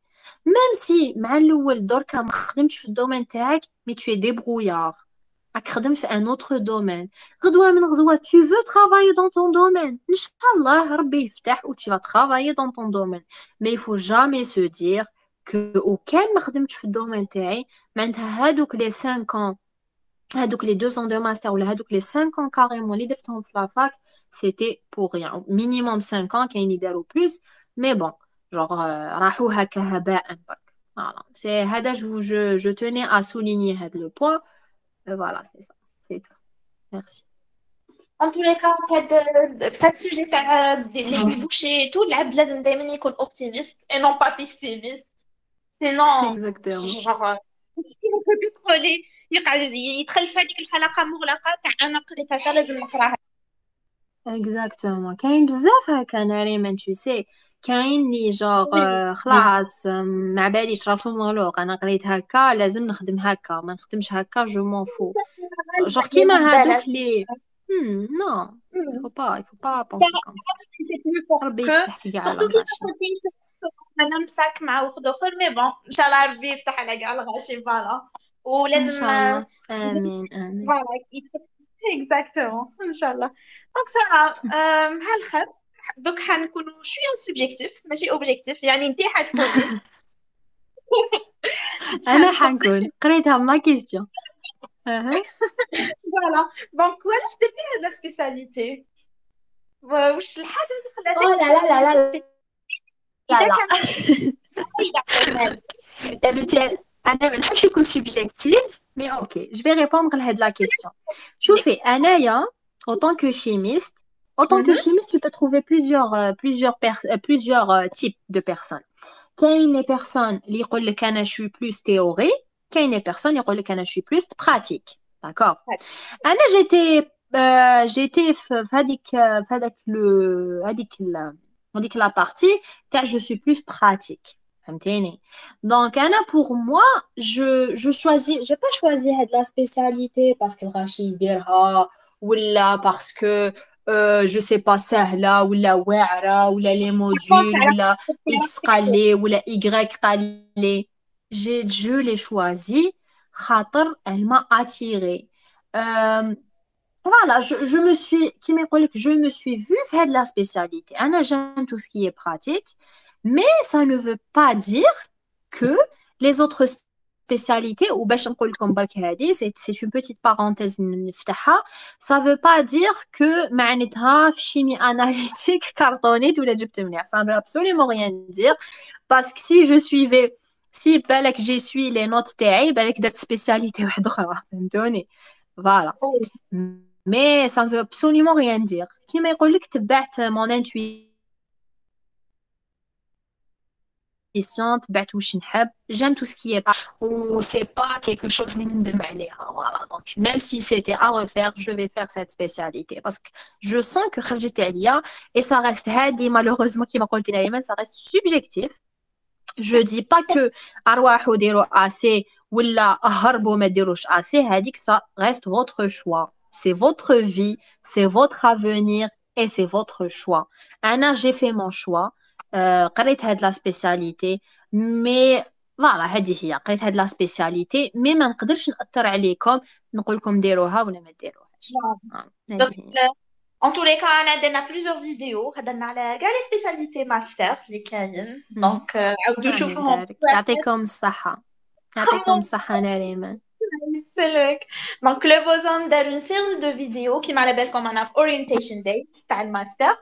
même si مع الاول دركا ما خدمتش في الدومين تاعك mais tu es débrouillard راك خدم في ان اوتر دومين. غدوه من غدوه tu veux travailler dans ton domaine ان شاء الله ربي يفتح و tu vas travailler dans ton domaine. mais il faut jamais se dire que وكان ما خدمتش في الدومين تاعي معناتها هادوك لي 5 ans هادوك لي 2 ans de master ولا هادوك لي 5 ans carrément اللي درتهم في لافاك c'était pour rien. minimum 5 ans كاين يداروا plus mais bon genre راحوا هكا هباء برك. voilà c'est هذا je tenais à souligner هذا le point. Voilà, c'est ça. C'est tout. Merci. En tous les cas, في هذا السوجي تاع لي بوشي تو العبد لازم دائما يكون اوبتيميست et non pas pessimiste. sinon Exactement. genre كيما تدخلي يدخل في هذيك الحلقه مغلقه تاع انا قريت هكا لازم نقراها. Exactement. كاين بزاف هكا ناريمان tu sais كاين لي جوغ خلاص ما باليش راسو مغلوق انا قريت هكا لازم نخدم هكا ما نخدمش هكا جو مون فو جوغ كيما هادوك لي non il faut pas penser comme ça. ربي يفتح كاع على الغاشي. انا مساك مع واحد اخر مي بون ان شاء الله ربي يفتح على كاع الغاشي فوالا ولازم ان شاء الله. امين امين. فوالا اكزاكتومون ان شاء الله. دونك ساره هالخير دوك حنكونوا شويه سوبجيكتيف ماشي اوبجيكتيف يعني انت حتكوني انا حنكون قريتها ما كيستيون. فوالا دونك وعلاش درتي هاد لا سبيساليتي واش الحاجه اللي خلاتك لا لا لا انا ما نحبش نكون سوبجيكتيف مي اوكي جو في ريبوندر لهاد لا كيسيون. شوفي انايا autant que chimiste tu peux trouver plusieurs types de personnes. كاين les personnes اللي يقول لك انا je suis plus théorie كاين les personnes اللي يقول لك انا je suis plus pratique. d'accord. انا j'étais في هذيك la partie تاع je suis plus pratique. فهمتيني. donc انا pour moi je choisis j'ai pas choisi هاد la spécialité parce que الغاشي يديرها ولا parce que je sais pas سهلة ولا واعرة ولا les pense modules à la ولا X question. قال ولا Y قال je l'ai choisi خاطر elle m'a attiré. Euh, voilà, je me suis, qui m'école que je me suis vue faire de la spécialité. Anna, j'aime tout ce qui est pratique, mais ça ne veut pas dire que les autres spécialités, ou باش نقول لكم برك هذه, c'est une petite parenthèse نفتحها, ça veut pas dire que معناتها في chimie analytique كرتونيت ولا جبت منيح. Ça veut absolument rien dire, parce que si je suivais, si بالك j'ai suivi les notes تاعي, بالك درت spécialité واحدة أخرى, فهمتوني. Voilà. Oh. Mais ça ne veut absolument rien dire. كيما يقول لك تبعت mon intuition, تبعت واش نحب. J'aime tout ce qui est pas ou c'est pas quelque chose اللي ندم عليها. Voilà. Donc même si c'était à refaire, je vais faire cette spécialité parce que je sens que خرجت عليا et ça reste هادي malheureusement كيما قلت دائما ça reste subjectif. Je dis pas que أرواحوا ديروا assez ولا هربوا ما ديروش assez. هاديك ça reste votre choix. C'est votre vie, c'est votre avenir et c'est votre choix. Anna, j'ai fait mon choix. قريت هاد la spécialité, mais voilà, هذه هي قريت هاد la spécialité, mais ما نقدرش نأثر عليكم نقول لكم ديروها ولا ما ديروهاش. Donc, en tous les cas, on a plusieurs vidéos. On a les spécialités master, les كاين. Donc, عاودوا شوفوهم. يعطيكم الصحة. يعطيكم الصحة نريمان. Donc, le boson دار une série de vidéos qui m'a label comme un orientation dates تاع الماستر.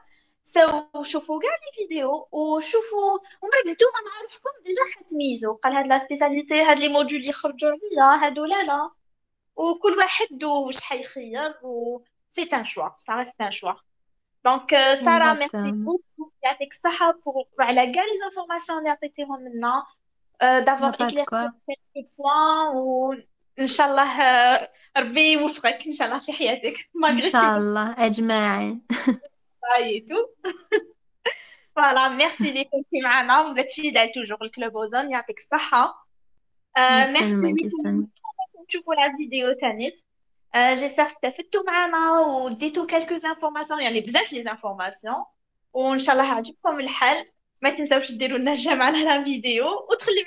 So, شوفوا كاع لي فيديو وشوفوا ومن بعد نتوما مع روحكم ديجا حتميزوا قال هاد لا سبيساليتي هاد لي موديول اللي يخرجوا عليا هادو لا وكل واحد واش حيخير و c'est un choix, ça reste un choix. Donc, Sarah, merci Exactement. beaucoup. يعطيك الصحة pour على كاع les informations اللي عطيتيهم لنا, d'avoir Pas de éclairci quoi. quelques points وإن شاء الله ربي يوفقك إن شاء الله في حياتك إن malgré شاء الله أجمعين. et tout. Voilà, merci les filles qui معنا. Vous êtes fidèles toujours le club Ozone. يعطيك الصحة. Merci يسلمك لكم يسلمك. تشوفوا la vidéo تانيت. J'espère استفدتوا معنا وديتوا quelques informations يعني بزاف les informations وإن شاء الله عجبكم الحل. ما تنسوش ديروا لنا جيم على la vidéo وتخليوا